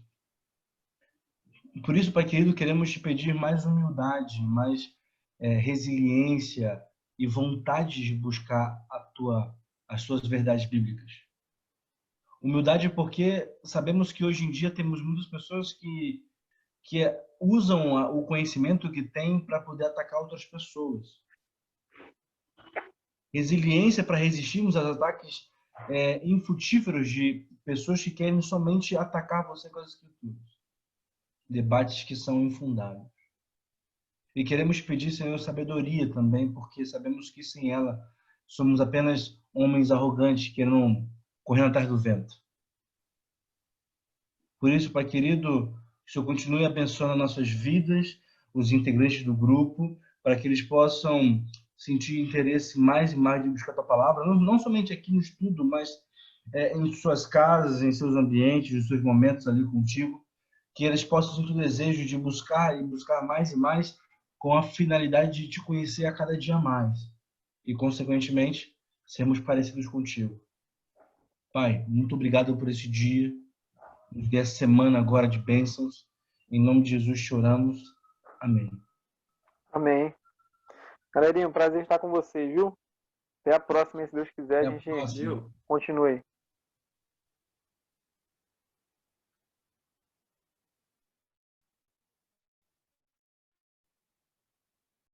Speaker 3: Por isso, Pai querido, queremos te pedir mais humildade, mais resiliência e vontade de buscar as tuas verdades bíblicas. Humildade porque sabemos que hoje em dia temos muitas pessoas que usam o conhecimento que têm para poder atacar outras pessoas. resiliência para resistirmos aos ataques infrutíferos de pessoas que querem somente atacar você com as escrituras. Debates que são infundados. E queremos pedir, Senhor, sabedoria também, porque sabemos que sem ela somos apenas homens arrogantes querendo correndo atrás do vento. Por isso, Pai querido, que o Senhor continue abençoando nossas vidas, os integrantes do grupo, para que eles possam sentir interesse mais e mais de buscar a Tua palavra, não somente aqui no estudo, mas em suas casas, em seus ambientes, nos seus momentos ali contigo, que eles possam sentir o desejo de buscar e buscar mais e mais, com a finalidade de te conhecer a cada dia mais e, consequentemente, sermos parecidos contigo. Pai, muito obrigado por esse dia, nos dê essa semana agora de bênçãos. Em nome de Jesus te oramos. Amém.
Speaker 2: Amém. Galerinha, um prazer estar com vocês, viu? Até a próxima, se Deus quiser,
Speaker 3: Até
Speaker 2: a
Speaker 3: a
Speaker 2: gente
Speaker 3: próxima.
Speaker 2: continue.